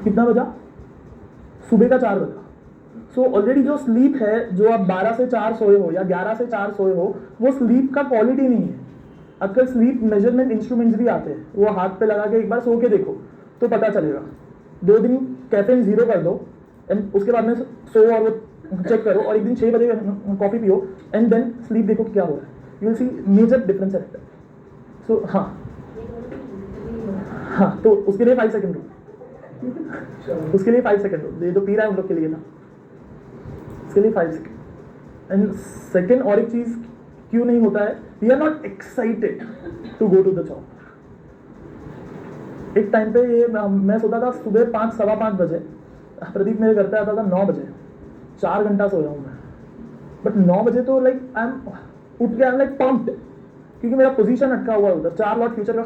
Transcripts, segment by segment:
कितना बजा? सुबह का 4 बजा। सो ऑलरेडी जो स्लीप है, जो आप 12 से 4 सोए हो या 11 से 4 सोए हो, वो स्लीप का क्वालिटी नहीं है। अक्सर स्लीप मेजरमेंट इंस्ट्रूमेंट्स भी आते हैं, वो हाथ पे लगा के एक बार सो के देखो तो पता चलेगा। 2 दिन कैफीन 0 कर दो एंड उसके बाद में सो और वो चेक करो, और एक दिन 6 बजे कॉफी पियो एंड देन स्लीप देखो क्या हो रहा है, you will see major difference है। सो हाँ, तो उसके लिए 5 सेकंड दो, उसके लिए 5 सेकंड दो। ये जो पी रहा है उन लोग के लिए ना, उसके लिए 5 सेकंड। एंड सेकंड, और एक चीज क्यों नहीं होता है, we are not excited to go to the job. एक टाइम पे ये मैं सोता था सुबह 5, सवा 5 बजे, प्रदीप मेरे घर पे आता था 9 बजे, 4 घंटा सोया हूँ मैं। बट 9 बजे तो लाइक आई एम उठ के, आई एम लाइक पम्प्ड, क्योंकि मेरा पोजीशन अटका हुआ है उधर। 4 लॉट फ्यूचर का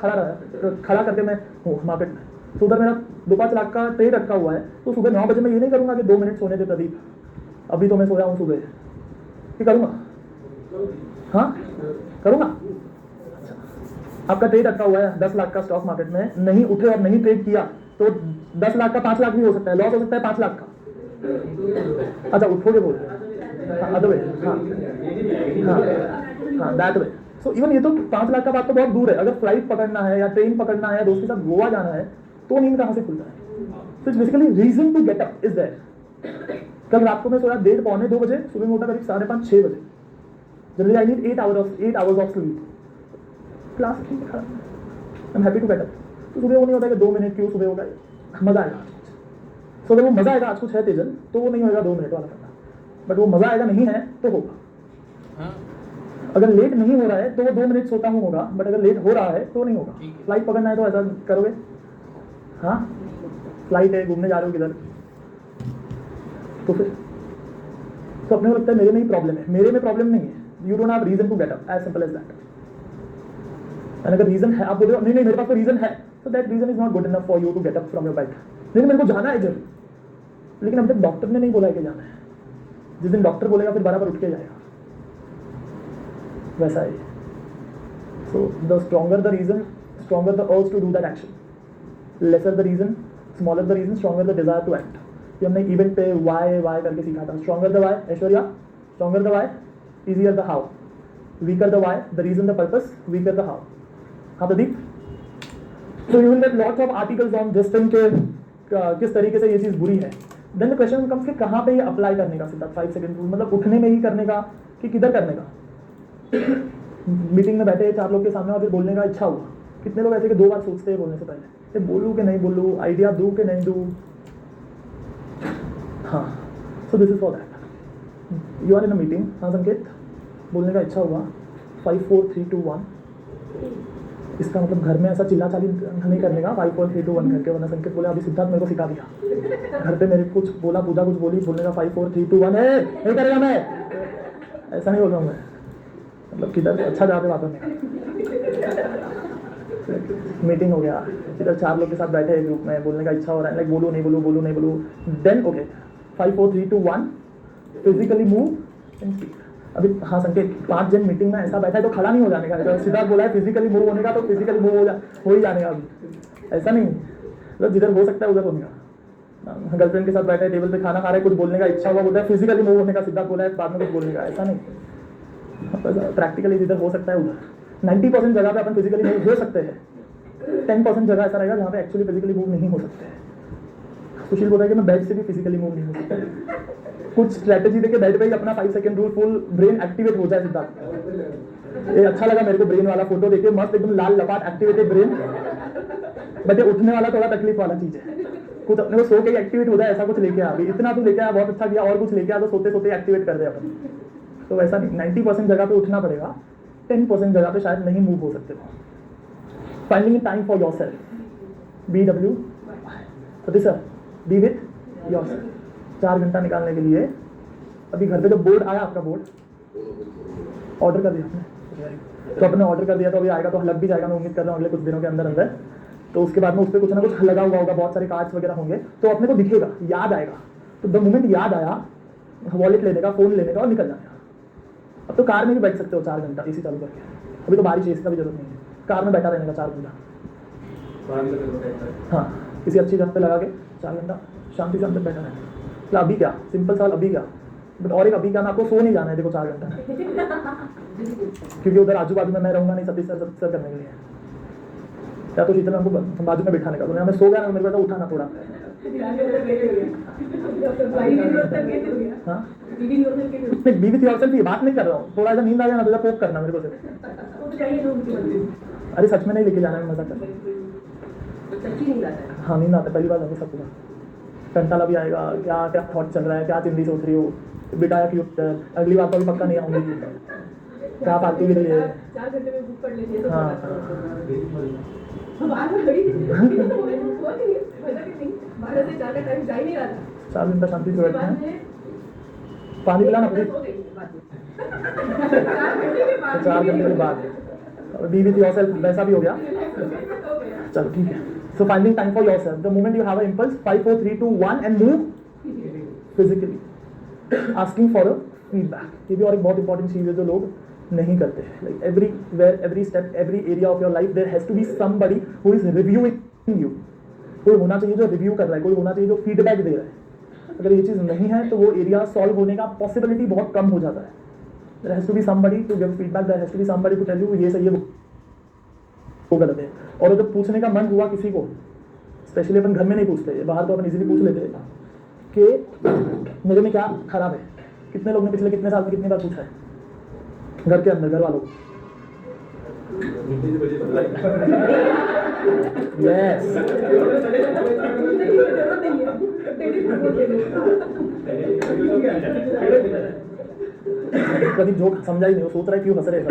खड़ा करके मैं हूँ मार्केट में, तो उधर मेरा 2-5 लाख का ट्रेड अटका हुआ है। तो सुबह 9 बजे मैं ये नहीं करूँगा कि 2 मिनट सोने दे प्रदीप, अभी तो मैं सोया हूँ सुबह, ये करूँगा? हाँ करूँगा। अच्छा, आपका ट्रेड अटका हुआ है 10 लाख का स्टॉक मार्केट में, नहीं उठे और नहीं ट्रेड किया तो 10 लाख का 5 लाख भी हो सकता है, लॉस हो सकता है 5 लाख का। अच्छा उठोगे बोल रहे हैं, अदर वे, हाँ दैट वे। सो इवन ये तो 5 लाख का बात तो बहुत दूर है, अगर फ्लाइट पकड़ना है या ट्रेन पकड़ना है या दोस्त के साथ गोवा जाना है तो नींद कहाँ से खुलता है? So it's basically reason to get up is that. कल रात को मैं सोया 1:30 पौने 2 बजे, सुबह में उठा करीब 5:30-6 बजे। Generally I need 8 hours of sleep. Class ठीक है, I am happy to get up. तो सुबह वो नहीं होता कि 2 मिनट क्यों सुबह होगा, मजा आएगा। सो अगर वो मजा आएगा, आज कुछ है तेजन, तो वो नहीं होगा 2 मिनट वाला करना, बट वो मजा आएगा नहीं है तो होगा। अगर लेट नहीं हो रहा है तो वो 2 मिनट सोता हूँ होगा, बट अगर लेट हो रहा है तो नहीं होगा। फ्लाइट पकड़ना है तो ऐसा करोगे? हाँ फ्लाइट है, घूमने जा रहे हो किधर, तो फिर तो अपने को लगता है मेरे में ही प्रॉब्लम है। मेरे में प्रॉब्लम नहीं है, you don't have reason to get up, as simple as that. And अगर रीजन है, आप बोल रहे हो नहीं मेरे पास तो रीजन है, तो that reason is not good enough for you to get up from your bed. नहीं मेरे को जाना है जरूर, लेकिन अब तक डॉक्टर ने नहीं बोला है कि जाना है। जिस दिन डॉक्टर बोलेगा फिर बराबर उठ के जाएगा, वैसा है। So the stronger the reason, stronger the urge to do that action, lesser the reason, smaller the reason, stronger the desire to act. ये हमने इवेंट पे वाई करके सीखा था। Stronger the why, Aishwarya, stronger the why, easier the how, weaker the why, the reason the purpose, weaker the how. हाँ Pradeep, so you will get lots of articles on this thing के किस तरीके से ये चीज़ बुरी है। Then the question comes कि कहाँ पे ये अप्लाई करने का, सीधा 5 सेकंड रूल, मतलब उठने में ही करने का कि किधर करने का? मीटिंग में बैठे 4 लोग के सामने और फिर बोलने का इच्छा हुआ। कितने लोग ऐसे कि 2 बार सोचते हैं बोलने से पहले, ये बोलूँ कि नहीं बोलूँ, आइडिया दूँ कि नहीं दूँ। हाँ, so this is for that. You are in a meeting, हाँ संकेत, बोलने का इच्छा हुआ, 5 4 3 2 1। इसका मतलब घर में ऐसा चिल्ला चाली नहीं करने का 5 4 3 2 1 करके, वरना संकेत बोले अभी सिद्धार्थ मेरे को सिखा दिया, घर पे मेरे कुछ बोला, पूजा कुछ बोली, बोलने का 5 4 3 2 1 है, नहीं करेगा मैं, ऐसा नहीं बोल रहा हूँ मैं, मतलब किधर अच्छा जगह पे बात करने का। मीटिंग हो गया, इधर 4 लोग के साथ बैठे हैं ग्रुप में, बोलने का इच्छा हो रहा है, लाइक बोलूँ नहीं बोलूँ, बोलूँ नहीं बोलूँ, then okay 5 4 3 2 1 physically move and speak. अभी हाँ संकेत, 5 जन मीटिंग में ऐसा बैठा है तो खड़ा नहीं हो जाने का, तो सिद्धार्थ बोला है फिजिकली मूव होने का, तो फिजिकली मूव हो ही जाने का। अभी ऐसा नहीं, मतलब जिधर हो सकता है उधर होने का। गर्लफ्रेंड के साथ बैठे टेबल पे खाना खा रहे, कुछ बोलने का इच्छा हुआ, बोलता है फिजिकली मूव होने का, सिद्धार्थ बोला है बाद में कुछ बोलने का, ऐसा नहीं। प्रैक्टिकली जिधर हो सकता है उधर 90% जगह पे अपन फिजिकली मूव हो सकते हैं, 10% जगह ऐसा रहेगा जहाँ पे एक्चुअली फिजिकली मूव नहीं हो सकते हैं। सुशील बोल रहा है कि मैं बेड से भी फिजिकली मूव नहीं हो सकता, कुछ स्ट्रेटेजी देके बेड पे ही अपना 5 second rule, full brain activate हो जाए। सिद्धार्थ ये अच्छा लगा मेरे को, ब्रेन वाला फोटो देखिए, मस्त एकदम लाल लपाट एक्टिवेटेड ब्रेन, बट ये उठने वाला थोड़ा तकलीफ वाला चीज है। कुछ अपने को सो के एक्टिवेट हो जाए, ऐसा कुछ लेके आ, अभी इतना तो लेके आया, बहुत अच्छा किया, और कुछ लेके आ तो सोते सोते एक्टिवेट कर दे अपन, तो वैसा नहीं। 90% जगह पे उठना पड़ेगा, 10% जगह पे शायद नहीं मूव हो सकते। Finding time for yourself, BW Satish sir, B with yourself, 4 घंटा निकालने के लिए। अभी घर पे जब बोर्ड आया, आपका बोर्ड ऑर्डर कर दिया आपने, तो आपने ऑर्डर कर दिया, तो अभी आएगा तो लग भी जाएगा, मैं उम्मीद कर रहा हूँ अगले कुछ दिनों के अंदर अंदर। तो उसके बाद में उस पर कुछ ना कुछ लगा हुआ होगा, बहुत सारे कार्ड्स वगैरह होंगे, तो अपने को दिखेगा, याद आएगा, तो द मोमेंट याद आया, वॉलेट लेने का, फोन लेने का और निकल जाएगा। अब तो कार में भी बैठ सकते हो 4 घंटा एसी चालू करके, अभी तो बारिश है, इसका भी जरूरत नहीं है, कार में बैठा रहने का 4 घंटा। हाँ, किसी अच्छी जगह पे लगा के 4 घंटा शांति से अंदर बैठा है। तो अभी क्या, सिंपल सवाल, अभी क्या, बट और एक अभी क्या, मैं आपको सो नहीं जाना है देखो 4 घंटा क्योंकि उधर आजू बाजू में मैं रहूंगा नहीं सतीश सर करने के लिए, या तो शीतल हमको बाजू में बिठाने का, तो मैं सो गया ना, मेरे को उठाना थोड़ा। हाँ बीवी थी ऑप्शन की बात नहीं कर रहा हूँ, थोड़ा सा नींद आ गया ना तो पोक करना मेरे को सिर्फ। अरे सच में नहीं लेके जाना है, मजा कर। हाँ नींद आता है, पहली बार होगी सब पूरा कंटाला भी आएगा, क्या क्या थॉट चल रहा है, क्या चिंदी सोच रही हो बेटा, या फ्यूचर अगली बार तो भी पक्का नहीं आऊंगी, क्या फालतू की रही है। 4 घंटे में बुक कर लेती है तो हाँ चार घंटा शांति से बैठते हैं, पानी पिलाना प्लीज। 4 घंटे के बाद बी विथ योरसेल्फ, वैसा भी हो गया, चलो ठीक है। So finding time for yourself, the moment you have a impulse, 5 4 3 2 1 and move physically, asking for a feedback. ये भी और एक बहुत इंपॉर्टेंट चीज है जो लोग नहीं करते। Like everywhere, every step, every area of your life there has to be somebody who is reviewing you. कोई होना चाहिए जो रिव्यू कर रहा है, कोई होना चाहिए जो फीडबैक दे रहा है। अगर ये चीज़ नहीं है तो वो एरिया सॉल्व होने का पॉसिबिलिटी बहुत कम हो जाता है। There has to be somebody to give feedback, there has to be somebody to tell you ये सही है वो गलत है। और जब पूछने का मन हुआ किसी को, स्पेशली अपन घर में नहीं पूछते, बाहर तो अपन इजीली पूछ लेते हैं कि मेरे में क्या खराब है। कितने लोग ने पिछले कितने साल में कितनी बार पूछा है घर के अंदर, घर वालों को? यस कभी जोक समझा ही नहीं, वो सोच रहा है क्यों हंस रहे हैं।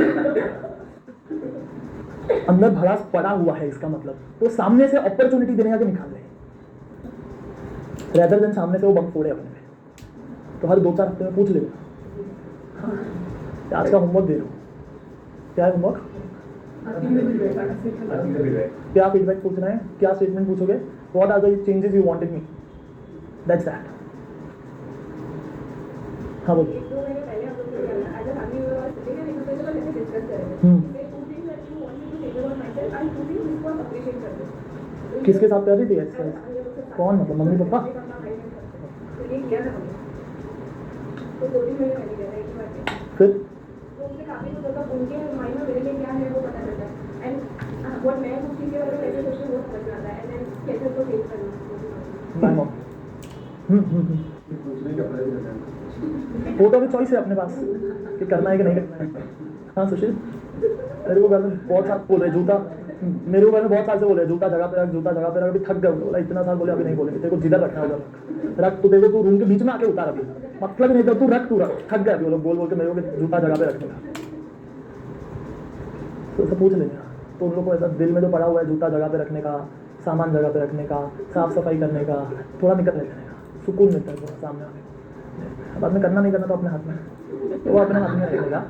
अंदर भड़ास पड़ा हुआ है, इसका मतलब तो सामने से अपॉर्चुनिटी देने का निकाल रहे हैं, रेदर देन सामने से वो बम फोड़े अपने में। तो हर 2-4 हफ्ते में पूछ ले, आज का होमवर्क दे रहा हूँ, क्या है होमवर्क, क्या फीडबैक पूछना है, क्या स्टेटमेंट पूछोगे, what are the changes you wanted me, that's that. हाँ बोलो। किसके साथ कर रही थी एक्सरसाइज? कौन, मतलब मम्मी पापा? फिर उनके माइंड में मेरे लिए क्या है वो पता चलता है, एंड व्हाट मैं कुछ चीजें अगर कैसे सोचती हूँ वो समझ में आता है, एंड देन कैसे उसको चेंज करना है। वो तो अभी चॉइस है अपने पास कि करना है कि नहीं करना है। हाँ सुशील, मेरे को घर में बहुत साल बोल रहे जूता, मेरे को घर में बहुत साल से बोल रहे जूता जगह पे रख, जूता जगह पे रख, अभी थक गए बोला, इतना साल बोले अभी नहीं बोलेंगे, तेरे को जिधर रखना होगा रख, तो देखो तू रूम के बीच में आके उतार, अभी मतलब नहीं था, तू रख, थक गया अभी वो लोग बोल बोल के मेरे को जूता जगह पे रखने का। तो सब पूछ लेंगे, तो उन लोग को ऐसा दिल में जो पड़ा हुआ है जूता जगह पे रखने का, सामान जगह पे रखने का, साफ सफाई करने का, थोड़ा निकल लेने का सुकून मिलता है थोड़ा सामने आने। बाद में करना नहीं करना तो अपने हाथ में, तो वो अपने हाथ में रखेगा,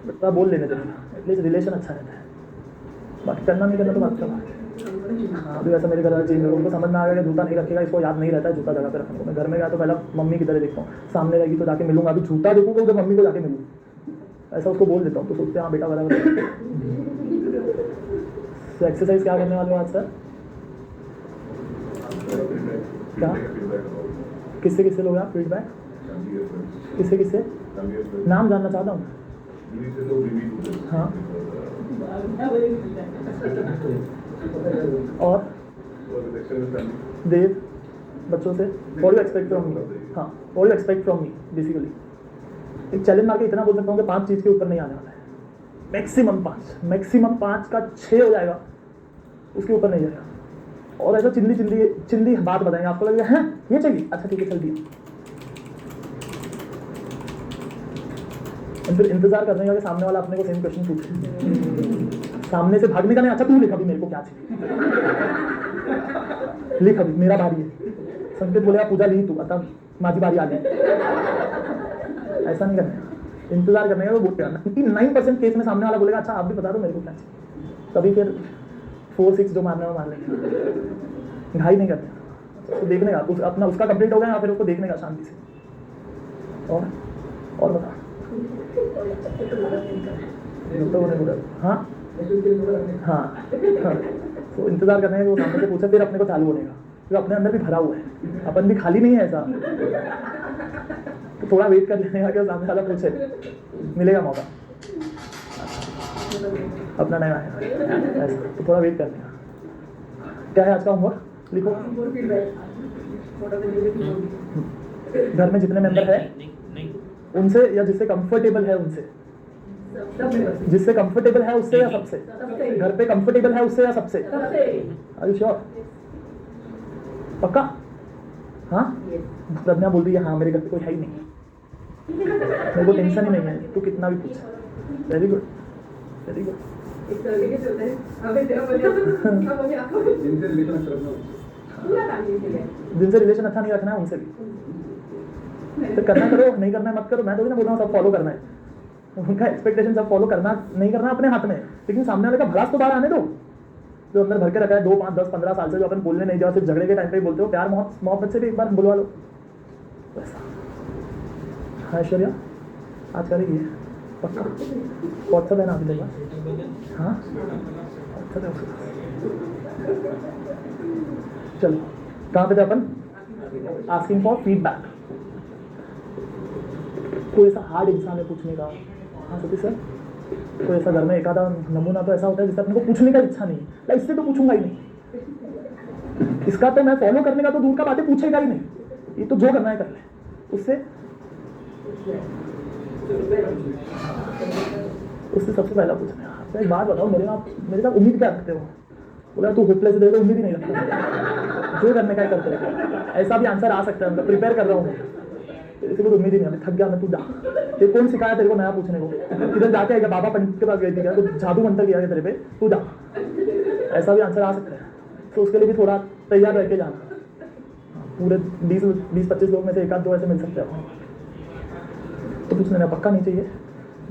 बट बोल लेने देगा, एटलीस्ट रिलेशन अच्छा रहता है। बाकी करना नहीं करना तो बात का बात। हाँ अभी वैसा मेरे घर वाले चीज़ में उनको समझ में आ गया कि जूता नहीं रखेगा, इसको याद नहीं रहता है जूता जगह पे रखने को। मैं घर में गया तो पहला मम्मी की तरह देखता हूँ, सामने रहेगी तो जाके मिलूंगा, अभी जूता देखूँगा उधर मम्मी को जाके मिलूँ, ऐसा उसको बोल देता हूँ, तो सोचते हैं हाँ बेटा बराबर। तो एक्सरसाइज क्या करने वाले हो आज सर? क्या किससे किससे लोग आप फीडबैक, किससे किससे नाम जानना चाहता हूँ। हाँ और देव बच्चों से, what you expect from me. हाँ what you expect from me, basically एक चैलेंज मार के इतना बोल सकता हूँ कि 5 चीज़ के ऊपर नहीं आने वाला है, मैक्सिमम 5 का 6 हो जाएगा, उसके ऊपर नहीं जाएगा। और ऐसा चिल्ली बात बताएंगे, आपको लगेगा है ये चाहिए, अच्छा ठीक है चल दिया, फिर इंतजार करने का कि सामने वाला अपने को सेम क्वेश्चन पूछे, सामने से भागने का नहीं, अच्छा तू लिख अभी मेरे को क्या चाहिए, लिख अभी मेरा बारी है। संकेत बोलेगा पूजा ली तू, अतः माझी बारी आ गई, ऐसा नहीं करना, इंतजार करने का। वो बोलेगा 99% केस में सामने वाला बोलेगा अच्छा आप भी बता दो मेरे को क्या चाहिए, तभी फिर 4-6 जो मारना है वो मार लेंगे, घाई नहीं करते, तो देखने का अपना उसका कंप्लीट हो गया या फिर उसको देखने का शांति से। और बता हाँ हाँ हाँ, तो इंतजार करने का वो सामने से पूछे, फिर अपने को चालू होने का। जो अपने अंदर भी भरा हुआ है, अपन भी खाली नहीं है ऐसा। तो थोड़ा वेट कर लेने का कि सामने वाला पूछे, मिलेगा मौका, अपना नया है ऐसा, तो थोड़ा वेट करने का। क्या है आज का होमवर्क? लिखो। घर में जितने मेंबर है उनसे, या जिससे कंफर्टेबल है उनसे, जिससे कंफर्टेबल है उससे या सबसे, घर पे कंफर्टेबल है उससे या सबसे। Are you sure? पक्का? हाँ, प्रज्ञा बोल रही है हाँ, मेरे घर पे कोई है ही नहीं, मेरे को टेंशन ही नहीं है, तू कितना भी पूछ। Very good, very good. जिनसे रिलेशन अच्छा नहीं रखना है उनसे भी तो करना करो, नहीं करना है मत करो। मैं तो नहीं बोल रहा हूँ सब फॉलो करना है, उनका एक्सपेक्टेशन सब फॉलो करना नहीं करना अपने हाथ में, लेकिन सामने वाले का भड़ास तो बाहर आने दो, जो अंदर भर के रखा है 2, 5, 10, 15 साल से, जो अपन बोलने नहीं जाओ, सिर्फ झगड़े के टाइम पे ही बोलते हो। प्यार मोहब्बत से भी एक बार बुलवा लो वैसा। हाँ ऐश्वर्या आज करेगी पक्का? व्हाट्सअप है ना अभी देगा? हाँ व्हाट्सअप है उसके पास। चलो कहाँ पे थे अपन? Asking for feedback. कोई ऐसा हार्ड इंसान है पूछने का? हाँ सतीश सर, कोई ऐसा घर में एक आधा नमूना तो ऐसा होता है जिससे अपने को पूछने का इच्छा नहीं है, इससे तो पूछूंगा ही नहीं, इसका तो मैं फॉलो करने का तो दूर का बातें पूछेगा ही नहीं, ये तो जो करना है कर ले। उससे सबसे पहला पूछना है, तो एक बात बताओ, मेरे साथ उम्मीद क्या रखते हो? बोला तू होपलेस दे दो, उम्मीद ही नहीं रखता, जो करने का है करते रहो। ऐसा भी आंसर आ सकता है, मैं प्रिपेयर कर रहा हूँ, तेरे से कुछ उम्मीद ही नहीं है, थक गया मैं, तू जा। ये कौन सिखाया तेरे को नया पूछने को? इधर जाके आएगा बाबा पंडित के पास गई थी क्या, तो जादू मंत्र किया तेरे पे, तू जा। ऐसा भी आंसर आ सकता है, तो उसके लिए भी थोड़ा तैयार रह के जाना। पूरे 20-25 लोग में से 1-2 ऐसे मिल सकते हैं, तो पूछ लेना, पक्का नहीं चाहिए।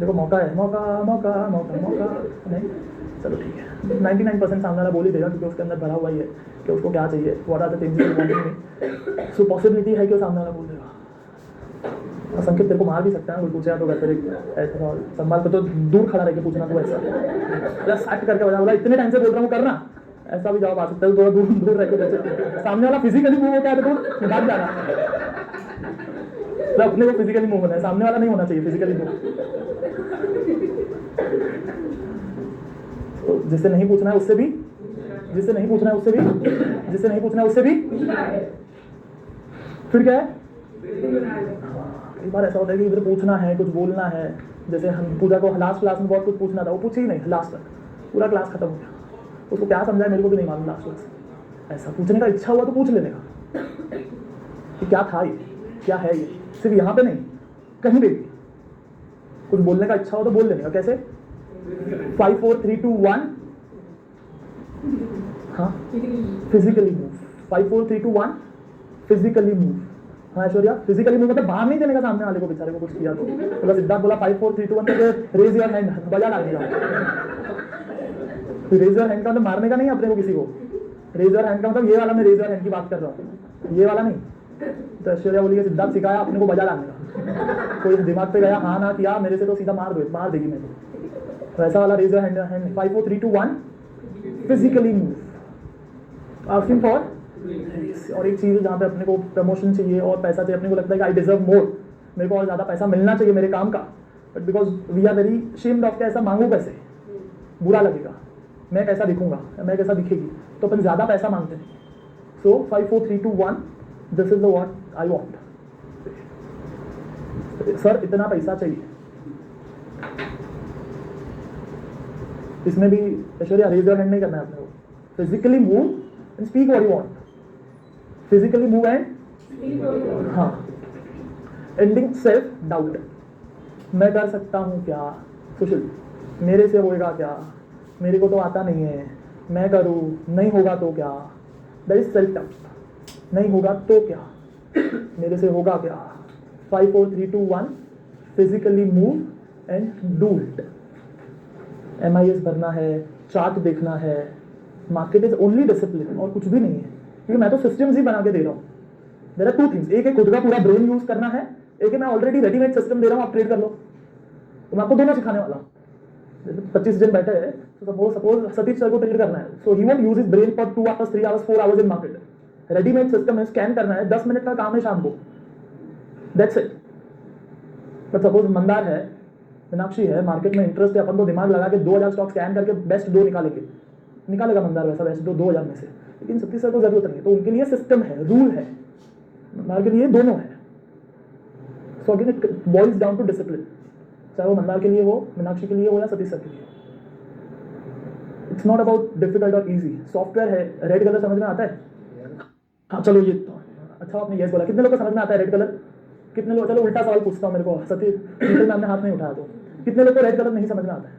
देखो मौका है, मौका मौका मौका मौका नहीं, चलो ठीक है। 99% सामने वाला बोल ही देगा, क्योंकि उसके अंदर भरा हुआ ही है कि उसको क्या चाहिए, what are the things. So possibility है कि वो सामने वाला बोल देगा। संकेत तेरे को मार भी सकता है, कोई पूछेगा तो वैसे ऐसा संभाल कर तो दूर खड़ा रह के पूछना, तो ऐसा जस्ट एक्ट करके बजा, बोला इतने टाइम से बोल रहा हूँ करना, ऐसा भी जवाब आ सकता है। थोड़ा दूर रह के पूछे, सामने वाला फिजिकली मूव होता है तो भाग जाना, तो अपने को फिजिकली मूव होना है, सामने वाला नहीं होना चाहिए फिजिकली मूव। तो जिससे नहीं पूछना है उससे भी, जिससे नहीं पूछना है उससे भी, जिससे नहीं पूछना है उससे भी, फिर क्या है? कई बार ऐसा होता है कि इधर पूछना है, कुछ बोलना है, जैसे हम पूजा को लास्ट क्लास में बहुत कुछ पूछना था, वो पूछे ही नहीं, लास्ट तक पूरा क्लास खत्म हो गया, उसको क्या समझाए मेरे को भी नहीं मालूम लास्ट क्लास। ऐसा पूछने का इच्छा हुआ तो पूछ लेने का कि क्या था ये, क्या है ये, सिर्फ यहाँ पे नहीं कहीं पे भी कुछ बोलने का इच्छा हो तो बोल लेने का। कैसे? 5 4 3 2 1, हाँ फिजिकली मूव, 5 4 3 2 1 फिजिकली मूव। हाँ ऐश्वर्या, फिजिकली मूव मतलब बाहर नहीं देने का सामने वाले को, बेचारे को कुछ किया तो मतलब सिद्धार्थ बोला 5 4 3 2 1 तो रेज योर हैंड, बजा डाल दिया। रेज योर हैंड का मतलब मारने का नहीं अपने को किसी को, रेज योर हैंड का मतलब ये वाला, मैं रेज योर हैंड की बात कर रहा हूँ, ये वाला नहीं। तो ऐश्वर्या बोली सिद्धार्थ सिखाया अपने को बजा डालने का, कोई दिमाग पे गया हाँ ना किया मेरे से तो सीधा मार मार देगी मेरे को, वैसा वाला raise your hand. 5 4 3 2 1 physically move, asking for. और एक चीज़ जहाँ पे अपने को प्रमोशन चाहिए और पैसा चाहिए, अपने को लगता है कि आई डिजर्व मोर, मेरे को और ज़्यादा पैसा मिलना चाहिए मेरे काम का, but because we are very shamed of, ऐसा मांगू पैसे बुरा लगेगा, मैं कैसा दिखूंगा, मैं कैसा दिखेगी, तो अपन ज़्यादा पैसा मांगते हैं। सो 5 4 3 2 1 this is the what I want. Sir इतना पैसा चाहिए, इसमें भी ऐश्वर्या रेज योर हैंड नहीं करना है अपने को, physically move and speak what you want, physically move and हाँ एंडिंग सेल्फ डाउट, मैं कर सकता हूँ क्या, सुशील मेरे से होएगा क्या, मेरे को तो आता नहीं है, मैं करूँ नहीं होगा तो क्या, दैट इज सेल्फ डाउट, नहीं होगा तो क्या, मेरे से होगा क्या। 5 4 3 2 1 physically move and do it. MIS भरना है, चार्ट देखना है, मार्केट इज ओनली डिसिप्लिन और कुछ भी नहीं है, क्योंकि मैं तो सिस्टम्स ही बना के दे रहा हूँ। देयर आर 2 थिंग्स, एक है खुद का पूरा ब्रेन यूज करना है, एक है मैं ऑलरेडी रेडीमेड सिस्टम दे रहा हूँ, आप ट्रेड कर लो। तो मैं आपको दोनों सिखाने वाला हूँ। 25 जन बैठे हैं, तो सपोज सतीश सर को ट्रेड करना है, so he won't use his brain for 2 hours 3 hours 4 hours in market, readymade system है, स्कैन करना है, 10 मिनट का काम है शाम को, that's it. But suppose Mandar है, मीनाक्षी है, मार्केट में इंटरेस्ट है, अपन तो दिमाग लगा के 2000 स्टॉक स्कैन करके बेस्ट 2 निकालेगा मंदार वैसा बेस्ट 2000 में से, लेकिन सतीश सर को जरूरत नहीं है, तो उनके लिए सिस्टम है, रूल है, मंदार के लिए दोनों है। So again it boils down to discipline, चाहे वो मंदार के लिए हो, मीनाक्षी के लिए हो या सतीश सर के लिए। इट्स नॉट अबाउट डिफिकल्ट और इजी। सॉफ्टवेयर है, रेड कलर समझ में आता है? हाँ चलो ये तो अच्छा आपने यस बोला। कितने लोग को समझ में आता है रेड कलर? कितने लोग, चलो उल्टा सवाल पूछता हूँ, मेरे को सतीश मैम ने हाथ नहीं उठाया, तो कितने लोग को रेड कलर नहीं समझ में आता है?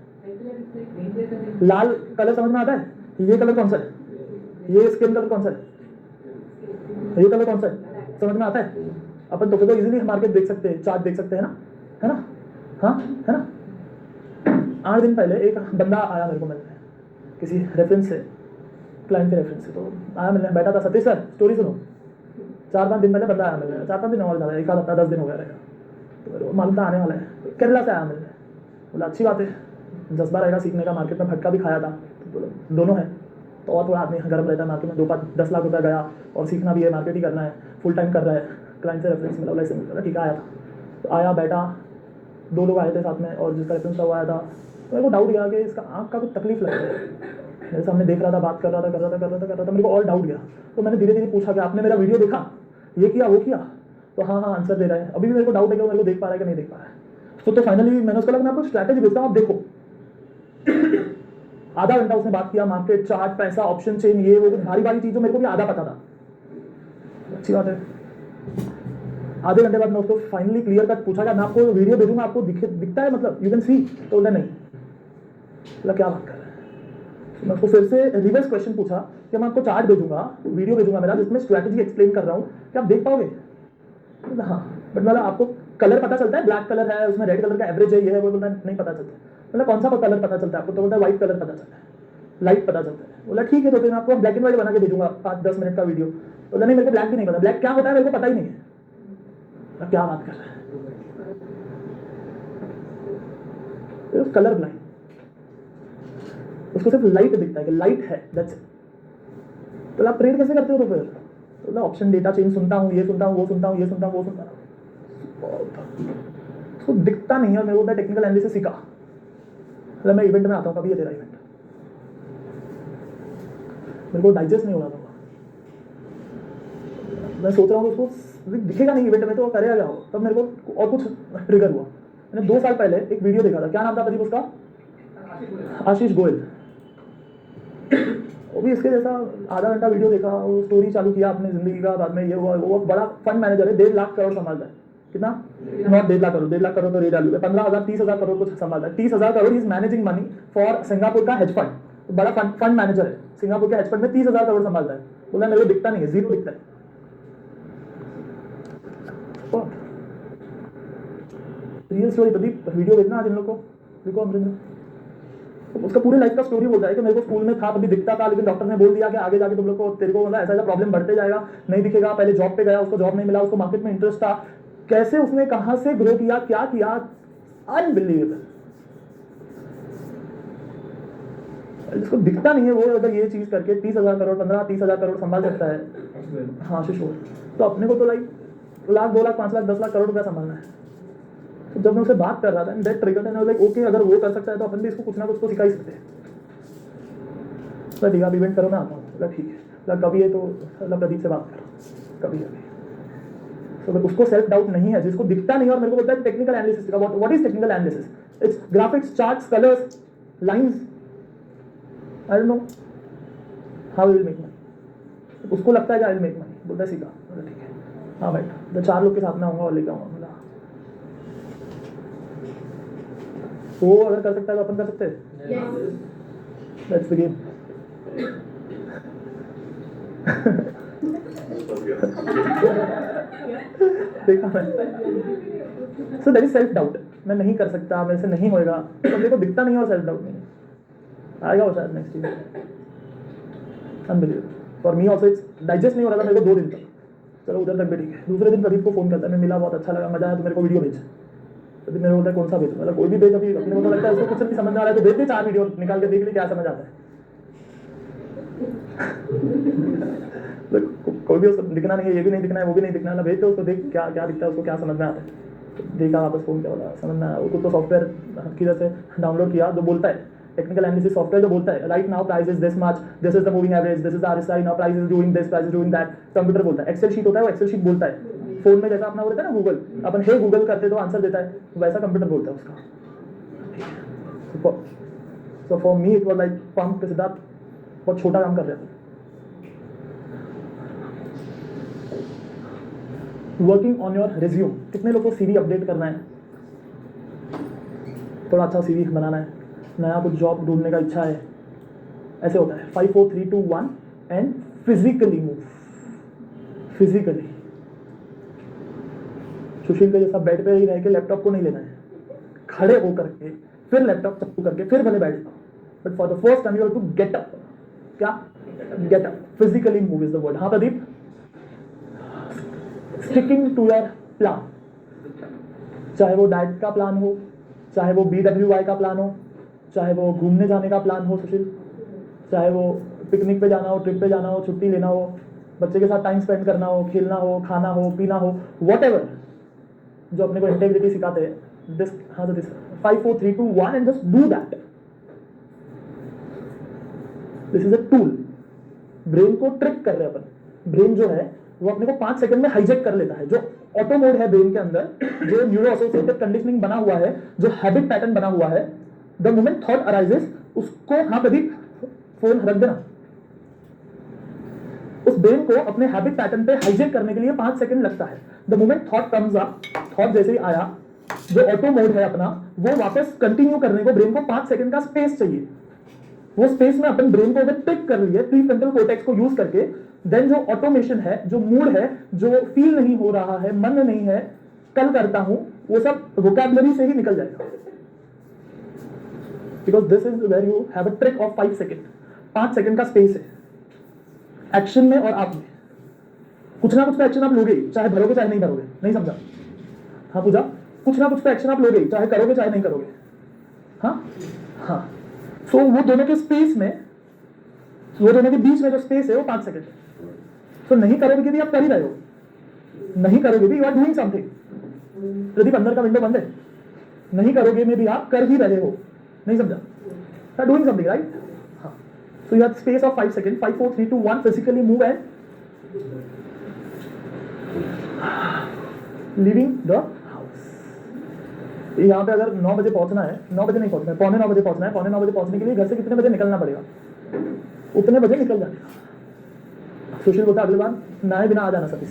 लाल कलर समझ में आता है? ये कलर कौन सा है? ये स्किन कलर कौन सा है? ये कलर कौन सा है? समझ में आता है? अपन तो इजीली मार्केट देख सकते हैं, चार्ट देख सकते हैं ना, है ना? हाँ है ना? 8 दिन पहले एक बंदा आया मेरे को मिलने, किसी रेफरेंस से, क्लाइंट के रेफरेंस से, तो आया मिलने, बैठा था, सतीश सर स्टोरी सुनो। 4-5 दिन पहले बंदा आया मिलने, 4-5 दिन और ज़्यादा, 1 आध हफ्ता 10 दिन हो गया रहेगा, तो मालूम था आने वाला है, केरला से आया मिलने। बोला अच्छी बात है, जज्बा रहेगा सीखने का, मार्केट में फटका भी खाया था, तो बोला दोनों है तो और थोड़ा आदमी गर्म रहता है मार्केट में, 10 लाख रुपया गया और सीखना भी है, मार्केट ही करना है, फुल टाइम कर रहा है, क्लाइंट से रेफरेंस मिला, ऐसे मिला, ठीक है आया था, तो आया बैठा, 2 लोग आए थे साथ में और जिसका रेफरेंस हुआ आया था, तो मेरे को डाउट गया कि इसका आँख का कुछ तकलीफ लग रहा है। मेरे सामने देख रहा था, बात कर रहा था, मेरे को और डाउट गया, तो मैंने धीरे धीरे पूछा कि आपने मेरा वीडियो देखा, ये किया वो किया, तो हाँ आंसर दे रहा है। अभी भी मेरे को डाउट है कि वो मेरे को देख पा रहा है कि नहीं देख पा रहा है। तो फाइनली मैंने उसको लगा मैं आपको स्ट्रैटेजी भेजता हूँ, आप देखो। आधा घंटा उसने बात किया, मार्केट, चार्ट, पैसा, ऑप्शन चेन, ये वो भारी चीजों मेरे को भी आधा पता था, अच्छी बात है। आधे घंटे बाद मैं उसको फाइनली क्लियर कट पूछा कि मैं आपको वीडियो भेजूंगा, आपको दिखता है, मतलब यू कैन सी, तो बोला नहीं। बोला क्या बात कर रहे हैं? मैं उसको फिर से रिवर्स क्वेश्चन पूछा कि मैं आपको चार्ट भेजूंगा, वीडियो भेजूंगा मेरा, जिसमें स्ट्रैटेजी एक्सप्लेन कर रहा हूँ, क्या आप देख पाओगे? हाँ, बट मतलब आपको कलर पता चलता है, ब्लैक कलर है, उसमें रेड कलर का एवरेज है, ये है, वो बोलता है नहीं पता चलता। मतलब कौन सा कलर पता चलता है आपको? तो बोलता है व्हाइट कलर पता चलता है, लाइट पता चलता है। बोला ठीक है, तो फिर मैं आपको ब्लैक एंड व्हाइट बना के भेजूंगा 5-10 मिनट का वीडियो। बोला नहीं मेरे को ब्लैक भी नहीं पता, ब्लैक क्या होता है मेरे को पता ही नहीं है। क्या बात कर रहा है? कलर ब्लाइंड, उसको सिर्फ लाइट दिखता है कि लाइट है, दैट्स इट। तो आप ट्रेड कैसे करते हो? तो फिर तो ऑप्शन डेटा चेंज सुनता हूँ, ये सुनता हूँ, वो सुनता हूँ, ये सुनता हूँ, वो सुनता हूँ, उसको दिखता नहीं है। मेरे को टेक्निकल एनालिसिस सीखा, मतलब मैं इवेंट में आता हूँ, कभी है तेरा इवेंट, मेरे को डाइजेस्ट नहीं हो रहा था, मैं सोच रहा हूँ उसको दिखेगा नहीं इवेंट में, तो करेगा क्या हो। तब मेरे को और कुछ ट्रिगर हुआ। मैंने 2 साल पहले एक वीडियो देखा था, क्या नाम था प्रदीप उसका? आशीष गोयल। वो भी इसके जैसा आधा घंटा वीडियो देखा, वो स्टोरी चालू किया अपनी जिंदगी का, बाद में ये हुआ वो बड़ा फंड मैनेजर है, 1.5 लाख करोड़ संभालता है। कितना? नॉट 1.5 लाख करोड़, 1.5 लाख करोड़ तो रेट है, 15,000 30,000 करोड़ कुछ संभालता है। 30,000 crore is managing money for Singapore का हेज फंड, तो बड़ा फंड मैनेजर है सिंगापुर के हेज फंड में, 30,000 करोड़ संभालता है। बोला मेरे को दिखता नहीं है, जीरो दिखता है। रियल स्टोरी प्रदीप, वीडियो देखना आज इन लोग को, देखो अमरिंदर, उसका पूरे लाइफ का स्टोरी बोलता है कि मेरे को स्कूल में था तभी दिखता था, लेकिन डॉक्टर ने बोल दिया कि आगे जाके तुम लोग को, तेरे को मतलब ऐसा प्रॉब्लम बढ़ते जाएगा, नहीं दिखेगा। पहले जॉब पे गया, उसको जॉब नहीं मिला, उसको मार्केट में इंटरेस्ट था, कैसे उसने कहां से ग्रो किया, क्या किया, अनबिलीवेबल। जिसको दिखता नहीं है वो अगर ये चीज करके 30,000 करोड़ 15-30,000 करोड़ संभाल सकता है, हाँ शिशोर, तो अपने को तो लाइक 1 लाख 2 लाख 5 लाख 10 लाख करोड़ रुपया संभालना है। तो जब मैं उसे बात कर रहा था, that triggered and I was like okay, अगर वो कर सकता है तो अपन भी इसको कुछ ना कुछ तो सिखा ही सकते हैं। ठीक है, आप इवेंट करो, मैं आता हूँ। ठीक है, कभी है तो प्रदीप से बात करो, कभी अभी। तो अगर उसको सेल्फ डाउट नहीं है, जिसको दिखता नहीं है और मेरे को बोलता है टेक्निकल एनालिसिस का, what is technical analysis? It's graphics, charts, colours, lines, I don't know how will make money. उसको लगता है कि आई विल मेक मनी, बोलता है सीखा। ठीक है, हाँ बैठ, तो 4 लोग के साथ में आऊँगा और लेके आऊँगा। वो अगर कर सकता है तो अपन कर सकते हैं। That's the game. देखा मैं, so that is self doubt. मैं नहीं कर सकता, मेरे से नहीं होएगा, तो मेरे को दिखता नहीं और सेल्फ डाउट नहीं आएगा, वो शायद next year. Unbelievable for me also, it's digest नहीं हो रहा था मेरे को 2 दिन तक। चलो उधर तक भी ठीक है। दूसरे दिन प्रदीप को फोन करता है, मैं मिला, बहुत अच्छा लगा, मजा आया, तो मेरे को वीडियो भेज। तो मेरे को बोलता है कौन सा भेज, मतलब कोई भी भेज, अभी अपने को तो लगता है उसको कुछ नहीं समझ में आ रहा है, तो भेज दे 4 वीडियो निकाल के देख ले क्या समझ आता है। कोई भी उसको दिखना नहीं है, ये भी नहीं दिखना है, वो भी नहीं दिखना है, ना भेज तो उसको देख क्या क्या दिखता है, उसको क्या समझ में आता है। देखा वापस फोन क्या बोला, समझ में आया, वो कुछ तो सॉफ्टवेयर की वजह से डाउनलोड किया जो बोलता है, टेक्निकल एनालिसिस सॉफ्टवेयर जो बोलता है right now price is this much, this is the moving average, this is the RSI, now price is doing this, price is doing that. Computer बोलता है, एक्सेल शीट होता है, वो एक्सेल शीट बोलता है। फोन में जैसा अपना वो रहता है ना गूगल, अपन हे गूगल करते तो आंसर देता है, वैसा कंप्यूटर बोलता है उसका। So for me it was like pump, Siddharth बहुत छोटा काम कर रहे थे। वर्किंग ऑन योर रिज्यूम, कितने लोगों को CV अपडेट करना है, थोड़ा अच्छा CV बनाना है, नया कुछ जॉब ढूंढने का इच्छा है, ऐसे होता है 5 4 3 2 1 एंड फिजिकली मूव। फिजिकली सुशील के जैसा बेड पे ही रह के लैपटॉप को नहीं लेना है, खड़े होकर के फिर लैपटॉप चालू करके फिर भले बैठ जाओ, but for the first time you have to get up. क्या get up, physically move is the word. हाँ Pradeep, sticking to your plan, चाहे वो डाइट का प्लान हो, चाहे वो BWI का प्लान हो, चाहे वो घूमने जाने का प्लान हो सुशील, चाहे वो पिकनिक पे जाना हो, ट्रिप पे जाना हो, छुट्टी लेना हो, बच्चे के साथ टाइम स्पेंड करना हो, खेलना हो, खाना हो, पीना हो, व्हाटएवर जो अपने को इंटेग्रिटी सिखाते हैं, दिस हाँ this 5 4 3 2 1 and just do that. This is a tool. Brain को ट्रिक कर रहे हैं अपन। ब्रेन जो है वो अपने को 5 सेकंड में हाईजैक कर लेता है। जो ऑटो मोड है ब्रेन के अंदर, जो न्यूरो एसोसिएटेड कंडीशनिंग बना हुआ है, जो हैबिट पैटर्न बना हुआ है, द मोमेंट थॉट अराइजेस, उसको हाँ प्रदीप फोन रख देना, उस ब्रेन को अपने हैबिट पैटर्न पे हाईजैक करने के लिए 5 सेकंड लगता है। The moment thought comes up, thought जैसे ही आया, जो ऑटो मोड है अपना, वो वापस कंटिन्यू करने को ब्रेन को 5 सेकंड का स्पेस चाहिए। वो स्पेस में अपन ब्रेन को अगर ट्रिक कर लिए प्रीफ्रंटल कॉर्टेक्स को यूज करके, देन जो ऑटोमेशन है, जो मूड है, जो फील नहीं हो रहा है, मन नहीं है, कल करता हूं, वो सब वोकैबुलरी से ही निकल जाएगा। Because this is where you have a trick of 5 second. 5 second का स्पेस है एक्शन में और आप में। कुछ ना कुछ तो एक्शन आप लोगे, चाहे भरोगे चाहे नहीं भरोगे। नहीं समझा? हाँ पूजा, कुछ ना कुछ तो एक्शन आप लोगे, चाहे करोगे चाहे नहीं करोगे। हाँ हाँ। सो वो दोनों के स्पेस में, वो दोनों के बीच में जो स्पेस है वो 5 सेकंड है। सो नहीं करोगे कि भी आप कर ही रहे हो, नहीं करोगे भी you are doing something. Pradeep अंदर का विंडो बंद है, नहीं करोगे में भी आप कर ही रहे हो। नहीं समझा? You are doing something right. हाँ। So you have space of 5 second. 5 4 3 2 1 physically move and living the house. यहाँ पे अगर 9 बजे पहुंचना है, 9 बजे नहीं पहुंचना है, 8:45 बजे पहुंचना है, 8:45 बजे पहुंचने के लिए घर से कितने बजे निकलना पड़ेगा? उतने बजे निकल जाने का। सुशील बोलता अगली बार नहाए बिना आ जाना सतीश।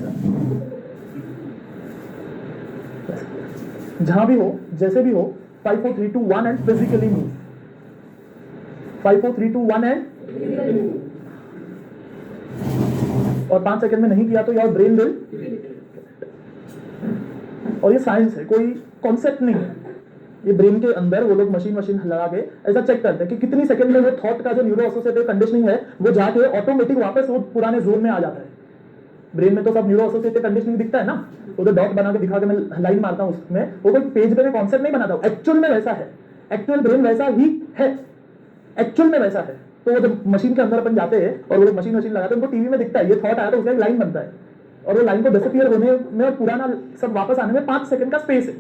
जहां भी हो, जैसे भी हो, 5 4 3 2 1 एंड फिजिकली मूव। 5 4 3 2 1 एंड, और 5 सेकंड में नहीं किया तो योर ब्रेन विल, और ये साइंस है, कोई कॉन्सेप्ट नहीं है। ये ब्रेन के अंदर वो लोग मशीन लगा के ऐसा चेक करते हैं कि कितनी सेकंड में वो थॉट का जो न्यूरो एसोसिएटेड कंडीशनिंग है वो जाके ऑटोमेटिक वापस वो पुराने जोन में आ जाता है। ब्रेन में तो सब न्यूरो एसोसिएटेड कंडीशनिंग दिखता है ना, तो डॉट बना के दिखा के मैं लाइन मारता हूँ उसमें, वो कोई पेज पे मैं कॉन्सेप्ट नहीं बनाता हूँ, एक्चुअल में वैसा है। एक्चुअल ब्रेन वैसा ही है, एक्चुअल में वैसा है। तो वो जब मशीन के अंदर अपन जाते हैं और वो मशीन लगाते हैं, उनको टीवी में दिखता है ये थॉट आया तो उसका एक लाइन बनता है, और वो लाइन को डिसअपीयर होने में और पुराना सब वापस आने में 5 सेकंड का स्पेस है।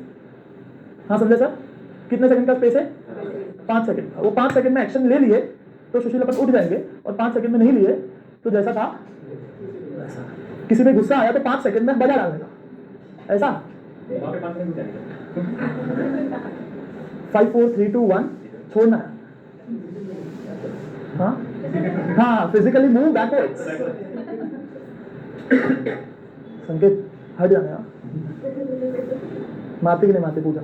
हाँ समझे सर? कितने सेकंड का स्पेस है? 5 सेकंड। वो 5 सेकंड में एक्शन ले लिए तो सुशील अपन उठ जाएंगे, और 5 सेकंड में नहीं लिए तो जैसा था वैसा। किसी पे गुस्सा आया तो 5 सेकंड में बजा डालने का, ऐसा। 5 4 3 2 1 छोड़ना है। हाँ हाँ, फिजिकली मूव बैकवर्ड्स। संकेत हट जाने। हाँ मारती कि नहीं मारती पूजा?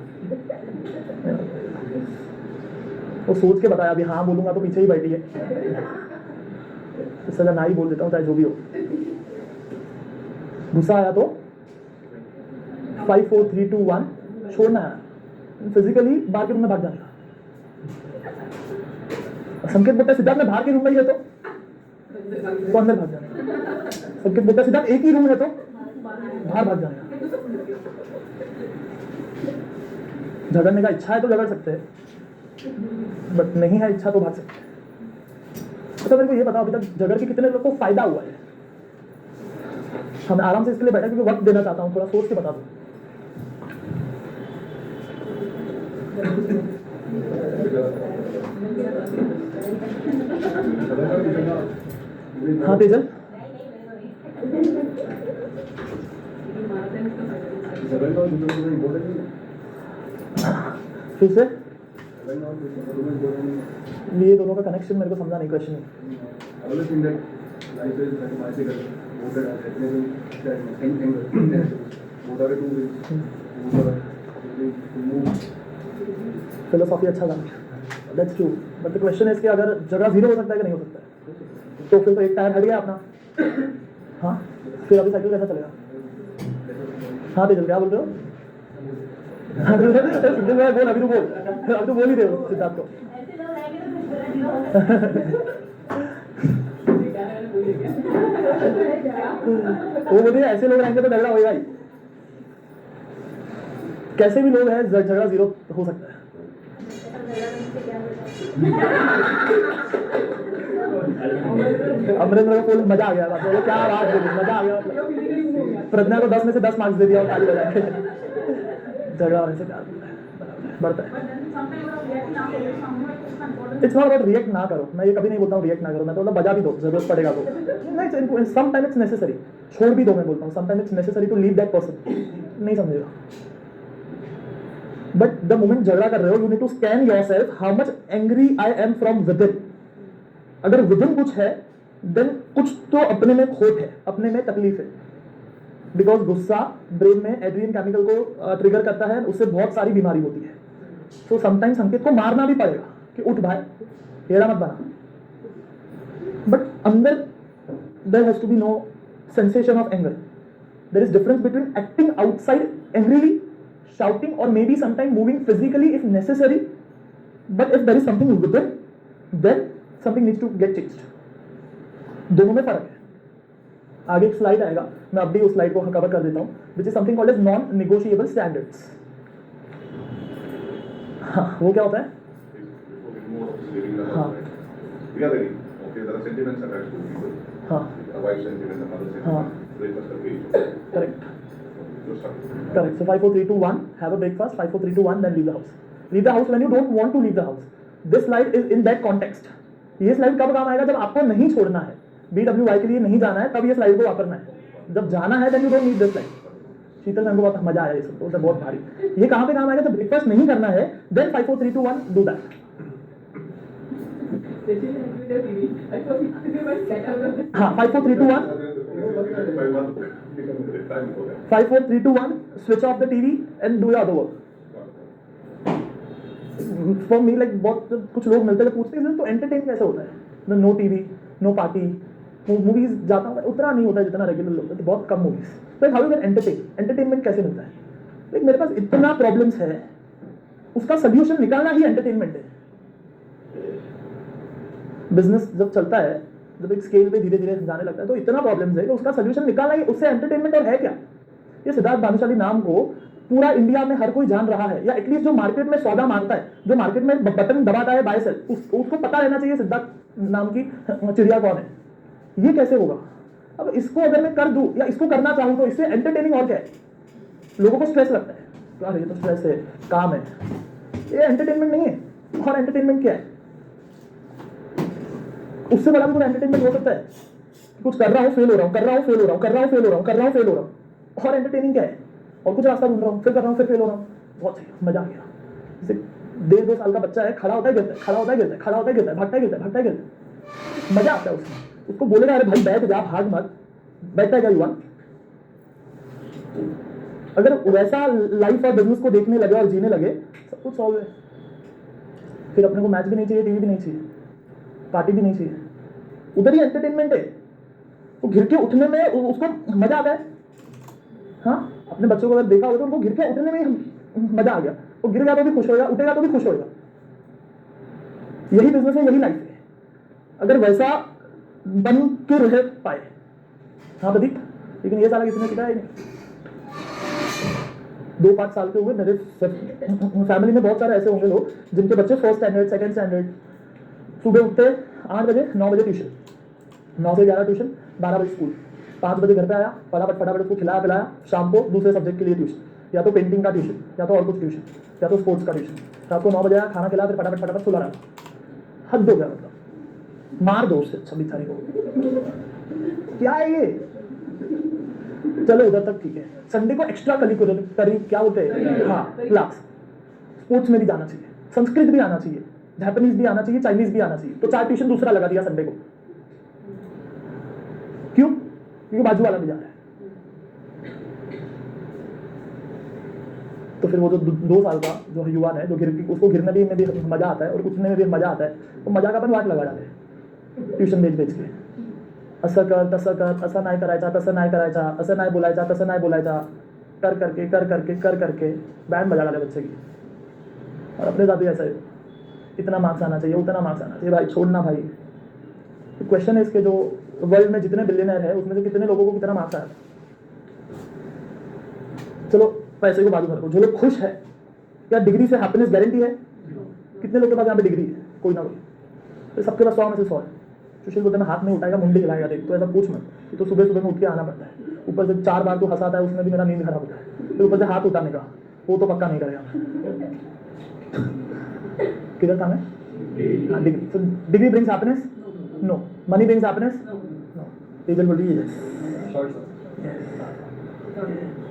वो सोच के बताया, अभी हाँ बोलूंगा तो पीछे ही बैठी है, इससे ना ही बोल देता हूँ चाहे जो भी हो। गुस्सा आया तो 5 4 3 2 1 छोड़ना है, फिजिकली बाहर के रूम में भाग जाना। संकेत बोलता है सिद्धार्थ में बाहर के रूम में ही है तो अंदर भाग जाना। संकेत बोलता है सिद्धार्थ एक ही रूम है तो बाहर भाग जाना। झगड़ने का इच्छा है तो झगड़ सकते हैं, बट नहीं है इच्छा तो भाग सकते हैं। अच्छा मेरे को ये बताओ, अभी तक झगड़ के कितने लोग को फायदा हुआ है? हम आराम से इसके लिए बैठे क्योंकि वक्त देना चाहता हूँ, थोड़ा सोच के बता दो। हाँ तेजल, फिर से ये दोनों का कनेक्शन मेरे को समझा नहीं, क्वेश्चन फिलोसॉफी अच्छा था, that's true, but the question है कि अगर झगड़ा जीरो हो सकता है कि नहीं हो सकता है? तो फिर तो एक टायर हट गया अपना। हाँ फिर अभी साइकिल कैसा चलेगा? हाँ तेजल क्या बोल रहे हो? बोल, अभी तो बोल, अब तो बोल ही रहे हो सिद्धार्थ को। वो बोलिए ऐसे लोग रहेंगे तो झगड़ा होगा ही। कैसे भी लोग हैं झगड़ा जीरो हो सकता है। अमरेंद्र को फुल मजा आ गया, बोलो क्या बात बोली, मजा आ गया। प्रज्ञा को 10 में से 10 मार्क्स दे दिया और ताली बजा के। झगड़ा होने से प्यार बढ़ता है। इट्स नॉट अबाउट रिएक्ट ना करो, मैं ये कभी नहीं बोलता हूँ रिएक्ट ना करो, मैं तो बजा भी दो जरूरत पड़ेगा तो। नहीं, समटाइम इट्स नेसेसरी, छोड़ भी दो, मैं बोलता हूँ sometime it's necessary to leave that person. नहीं समझेगा, बट द मोमेंट झगड़ा कर रहे हो, you need to scan yourself, how much angry I am from within. अगर विद इन कुछ है देन कुछ तो अपने में खोट है, अपने में तकलीफ है। बिकॉज गुस्सा ब्रेन में एड्रिनल केमिकल को ट्रिगर करता है, उससे बहुत सारी बीमारी होती है। तो समटाइम्स संकेत को मारना भी पड़ेगा कि उठ भाई, हेड़ा मत बना। बट अंदर there has to be no sensation of anger. There is difference between acting outside angrily, shouting, or maybe sometime moving physically if necessary, but if there is something within, then something needs to get changed. दोनों में फर्क है। आगे एक slide आएगा, मैं अब भी उस स्लाइड को कवर कर देता हूं, which is something called as non-negotiable standards. हाँ, वो क्या होता है? हाँ, हाँ, correct. Correct. So 5 4 3 2 1. Have a breakfast. 5 4 3 2 1. Then leave the house. Leave the house when you don't want to leave the house. This slide is in that context. ये slide कब काम आएगा? जब आपको नहीं छोड़ना है, BWI के लिए नहीं जाना है, तब ये स्लाइड को वापरना है। जब जाना है then you don't need this slide. Sheetal ma'am को बहुत मजा आया, ये सब तो बहुत भारी। ये कहाँ पे काम आएगा? जब ब्रेकफास्ट नहीं करना है, then 5 4 3 2 1 do that. हाँ, 5 4 3 2 1. 5 4 3 2 1. Switch off the TV and do your other work. For me, like बहुत कुछ लोग मिलते हैं पूछते हैं तो एंटरटेन कैसे होता है? No TV, no party, movies जाता हूँ उतना नहीं होता है जितना रेगुलर लोग, तो बहुत कम मूवीज। तो हाउ यू कैन एंटरटेनमेंट कैसे मिलता है? लाइक मेरे पास इतना प्रॉब्लम्स है, उसका सोल्यूशन निकालना ही एंटरटेनमेंट है। बिजनेस जब चलता है, जब एक स्केल पे धीरे धीरे जाने लगता है, तो इतना प्रॉब्लम्स है कि उसका सोल्यूशन निकालना ही, उससे एंटरटेनमेन और है क्या? ये सिद्धार्थ भानुशाली नाम को पूरा इंडिया में हर कोई जान रहा है, या एटलीस्ट जो मार्केट में सौदा मांगता है, जो मार्केट में बटन दबाता है बाय सेल, उसको पता रहना चाहिए सिद्धार्थ नाम की चिड़िया कौन है। ये कैसे होगा? अब इसको अगर मैं कर दूं या इसको करना चाहूं तो इससे एंटरटेनिंग और क्या है? लोगों को स्ट्रेस लगता है, यार ये तो स्ट्रेस है, काम है। ये एंटरटेनमेंट नहीं है। और एंटरटेनमेंट क्या है? उससे बड़ा भी कोई एंटरटेनमेंट हो सकता है? कुछ कर रहा हूँ, फेल हो रहा हूँ, कर रहा हूँ, फेल हो रहा हूँ, कर रहा हूँ, फेल हो रहा हूँ, कर रहा हूँ, फेल हो रहा हूँ। और एंटरटेनिंग क्या है? और कुछ रास्ता ढूंढ रहा हूँ, फिर कर रहा हूँ, फिर फेल हो रहा हूँ। बहुत सही, मजा आ गया। जैसे 1.5-2 साल का बच्चा है, खड़ा होता है गिरता है, खड़ा होता है गिरता है, खड़ा होता है गिरता है, भागता है गिरता है, भागता है गिरता है, मजा आता है उसमें। उसको बोलेगा अरे भाई बैठ जा, भाग मत, बैठता है क्या युवा? अगर वैसा लाइफ और बिजनेस को देखने लगे और जीने लगे, सब कुछ सॉल्व है। फिर अपने को मैच भी नहीं चाहिए, टीवी भी नहीं चाहिए, पार्टी भी नहीं चाहिए, उधर ही एंटरटेनमेंट है। तो गिर के उठने में उसको मजा आता है। हाँ, अपने बच्चों को अगर देखा होगा तो उनको गिर के उठने में मजा आ गया। वो गिर गया तो भी खुश होगा, उठेगा तो भी खुश होगा। यही बिजनेस है, यही लाइफ है। अगर वैसा बन के रह पाए। हाँ प्रदीप, लेकिन ये सारा किसी ने सिखाया नहीं। 2-5 साल के हुए, मेरे फैमिली में बहुत सारे ऐसे होंगे लोग जिनके बच्चे 1st स्टैंडर्ड, 2nd स्टैंडर्ड, सुबह उठते 8 बजे, 9 बजे ट्यूशन, 9 से 11 ट्यूशन, 12 बजे स्कूल, 5 बजे घर पे आया, फटाफट उसको खिलाया पिलाया, शाम को दूसरे सब्जेक्ट के लिए ट्यूशन, या तो पेंटिंग का ट्यूशन, या तो और कुछ ट्यूशन, या तो स्पोर्ट्स का ट्यूशन, रात को 9 बजे आया, खाना खिलाया, फिर फटाफट सुला रहा। हद हो गया, मतलब मार दो उससे अच्छा बिचारे को। क्या है ये? चलो उधर तक ठीक है। संडे को एक्स्ट्रा करिकुलर क्या बोलते हैं, हाँ क्लास, स्पोर्ट्स में भी जाना चाहिए, संस्कृत भी आना चाहिए, जापानीज भी आना चाहिए, चाइनीज भी आना चाहिए। तो 4 ट्यूशन दूसरा लगा दिया संडे को। क्यों? क्योंकि बाजू वाला भी जा रहा है। तो फिर वो जो 2 साल का जो युवा है, जो उसको गिरने में भी मजा आता है और उठने में भी मजा आता है, तो मजा का अपन वाट लगा डाले ट्यूशन भेज के। असं कर तसं कर, असं नाही करायचा, तसं नाही करायचा, असं नाही बोलायचा, तसं नाही बोलायचा, कर करके बैंड बजा डाले बच्चे की। और अपने साथ भी ऐसा है, इतना मार्क्स आना चाहिए, उतना मार्क्स आना चाहिए। भाई छोड़ना भाई। तो क्वेश्चन है इसके, जो वर्ल्ड में जितने बिलियनर है उसमें से कितने लोगों को कितना मार्क्स आया। चलो पैसे को बाजू में रखो, जो लोग खुश है, क्या डिग्री से हैप्पीनेस गारंटी है? कितने लोगों के पास यहाँ पे डिग्री है? कोई ना कोई। तो सबके पास 100 में से 100 है। सुशील बोलते मैं हाथ नहीं उठाएगा, मुंडी हिलाएगा, देख तो ऐसा पूछ मत। तो सुबह सुबह में उठ के आना पड़ता है, ऊपर से 4 बार तो हंसाता है, उसमें भी मेरा नींद खराब होता है। फिर ऊपर से हाथ उठाने का, वो तो पक्का नहीं करेगा। किधर था मैं? डिग्री। तो degree brings happiness? No. Money brings happiness? No. Tejal बोल रही है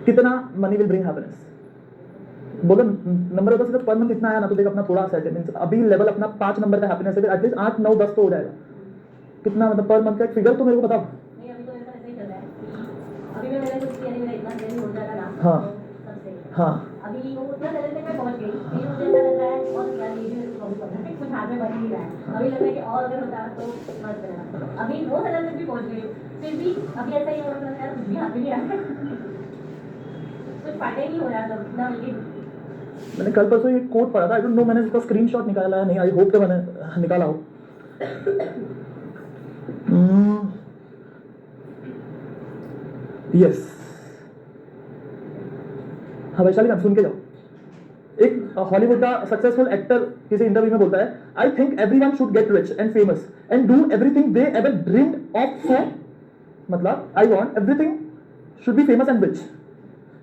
कितना मनी विल ब्रिंग हैप्पीनेस? बोलो नंबर होता है, पर मंथ इतना आया ना तो देख अपना थोड़ा सेट है। अभी लेवल अपना 5 नंबर का हैप्पीनेस है, एटलीस्ट 8 9 10 तो हो जाएगा। कितना मतलब पर मंथ का एक फिगर तो मेरे को बताओ। नहीं अभी तो ऐसा ऐसे ही चल रहा है। अभी मैं मैंने कुछ किया नहीं, मेरा इतना सेल हो जाएगा ना। हाँ सबसे हाँ अभी वो उतना लेवल तक मैं पहुंच गई, फिर मुझे ऐसा लग रहा है और क्या ये भी मेरे को पता है कुछ हाथ में बच नहीं रहा है। अभी लग रहा है कि और अगर होता तो मस्त रहेगा। अभी वो लेवल तक भी पहुंच गई, फिर भी अभी ऐसा ही हो रहा है, कुछ भी हाथ में नहीं आ रहा है, कुछ फायदा ही नहीं हो रहा है। इतना बल्कि मैंने कल परसों ये कोट पढ़ा था, आई डोंट नो मैंने इसका स्क्रीनशॉट निकाला है नहीं, आई होप कि मैंने निकाला हो। यस हाँ वैशाली मैम सुन के जाओ। एक हॉलीवुड का सक्सेसफुल एक्टर किसी इंटरव्यू में बोलता है, I think everyone should get rich and famous and do everything they ever dreamed of. So मतलब I want everything should be famous and rich,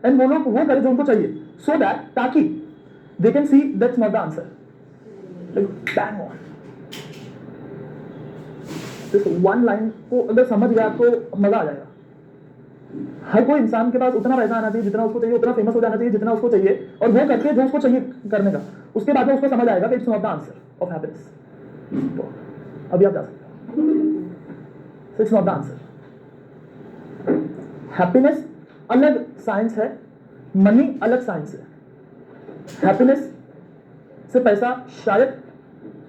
and वो लोग वो करें जो उनको चाहिए, सो दैट ताकि they can see that's not the answer. Like bang on this one line को अगर समझ गया तो मजा आ जाएगा। हर कोई इंसान के पास उतना पैसा आना चाहिए जितना उसको चाहिए, उतना फेमस हो जाना चाहिए जितना उसको चाहिए, और वो करके जो उसको चाहिए करने का, उसके बाद में उसको समझ आएगा कि it's not the answer of happiness. तो अभी आप जा सकते हो, it's not the answer. Happiness अलग साइंस है, मनी अलग साइंस है। हैप्पीनेस से पैसा शायद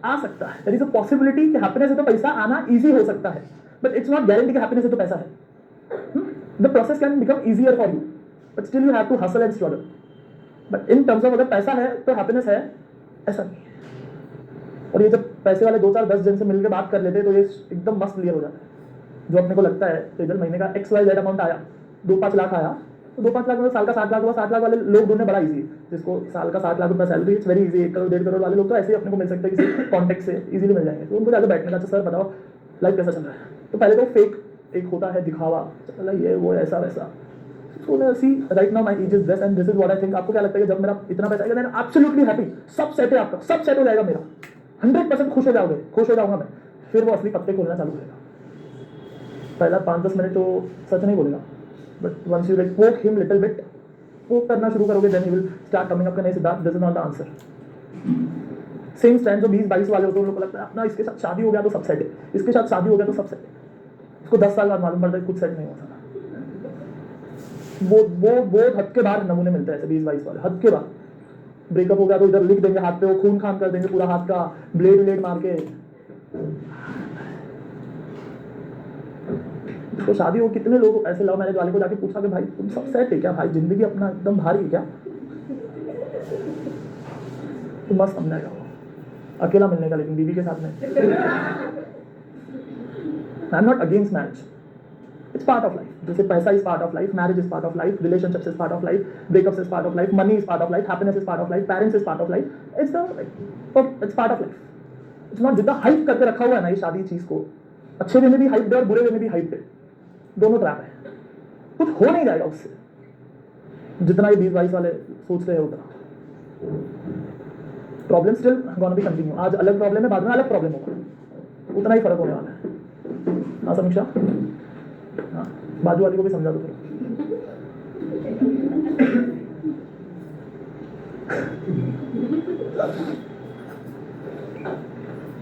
आ सकता है, देयर इज अ पॉसिबिलिटी कि हैप्पीनेस से तो पैसा आना इजी हो सकता है, बट इट्स नॉट गारंटी कि हैप्पीनेस से तो पैसा है। The process can become easier for you, but still you have to hustle and struggle. But in terms of अगर पैसा है तो हैप्पीनेस है, ऐसा नहीं है। और ये जब पैसे वाले 2 4 10 जन से मिलकर बात कर लेते हैं तो ये एकदम मस्त क्लियर हो जाता है। जो अपने को लगता है तेजल महीने का XYZ अमाउंट आया, 2-5 लाख आया, तो 2-5 लाख में साल का 60 लाख हुआ। 60 लाख वाले लोग ढूंढने बड़ा इजी है, जिसको साल का 60 लाख रुपया salary, it's very easy. 1 crore 1.5 crore वाले लोग तो ऐसे ही अपने को मिल सकते हैं, किसी कॉन्टेक्ट से इजीली मिल जाएंगे। तो उनको जाकर बैठने का, सर बताओ लाइफ कैसा चल रहा है। तो पहले तो फेक एक होता है दिखावा, चला ये वो ऐसा वैसा। So see right now my age is this and this is what I think. आपको क्या लगता है कि जब मेरा इतना पैसा आएगा देन एब्सोल्युटली हैप्पी, सब सेट है आपका, सब सेट हो जाएगा मेरा, 100% खुश हो जाओगे, खुश हो जाऊंगा मैं। फिर वो असली पत्ते खोलना चालू करेगा। पहला 5-10 मिनट तो सच नहीं बोलेगा, but once you like poke him little bit, poke करना शुरू करोगे then he will start coming up. नहीं Siddharth, this is not the answer. Same stand जो 20-22 वाले होते हैं, उन लोगों को लगता है अपना इसके साथ शादी हो गया तो सब सेट है, इसके साथ शादी हो गया तो सब सेट है। उसको 10 साल बाद मालूम पड़ता है कुछ सेट नहीं होता। वो हद के बाहर नमूने मिलते हैं ऐसे 20-22 वाले, हद के बाहर। ब्रेकअप हो गया तो इधर लिख देंगे हाथ पे, वो खून खान कर देंगे पूरा हाथ का, ब्लेड मार के। तो शादी हो, कितने लोग ऐसे लव मैरिज वाले को जाके पूछा कि भाई तुम सब सेट है क्या भाई, जिंदगी अपना एकदम भारी है क्या? तो मस्त समझाएगा वो, अकेला मिलने का, लेकिन बीवी के साथ में। I am not against marriage, it's part of life. जैसे पैसा is part of life, marriage is part of life, relationships is part of life, breakups is part of life, money is part of life, happiness is part of life, parents is part of life, it's part of life, it's it's not जितना hype करके रखा हुआ है ना ये शादी चीज को, अच्छे वे में भी हाइप दे और बुरे वे में भी हाइप दे, दोनों ट्रैप है, कुछ हो नहीं जाएगा उससे, जितना ये 20-22 वाले सोचते हैं उतना। Problem still gonna be continue, आज अलग प्रॉब्लम है, बाद में अलग प्रॉब्लम होगा, उतना ही फर्क होने वाला है। हाँ समीक्षा, हाँ बाजू वाली को भी समझा दो थोड़ा।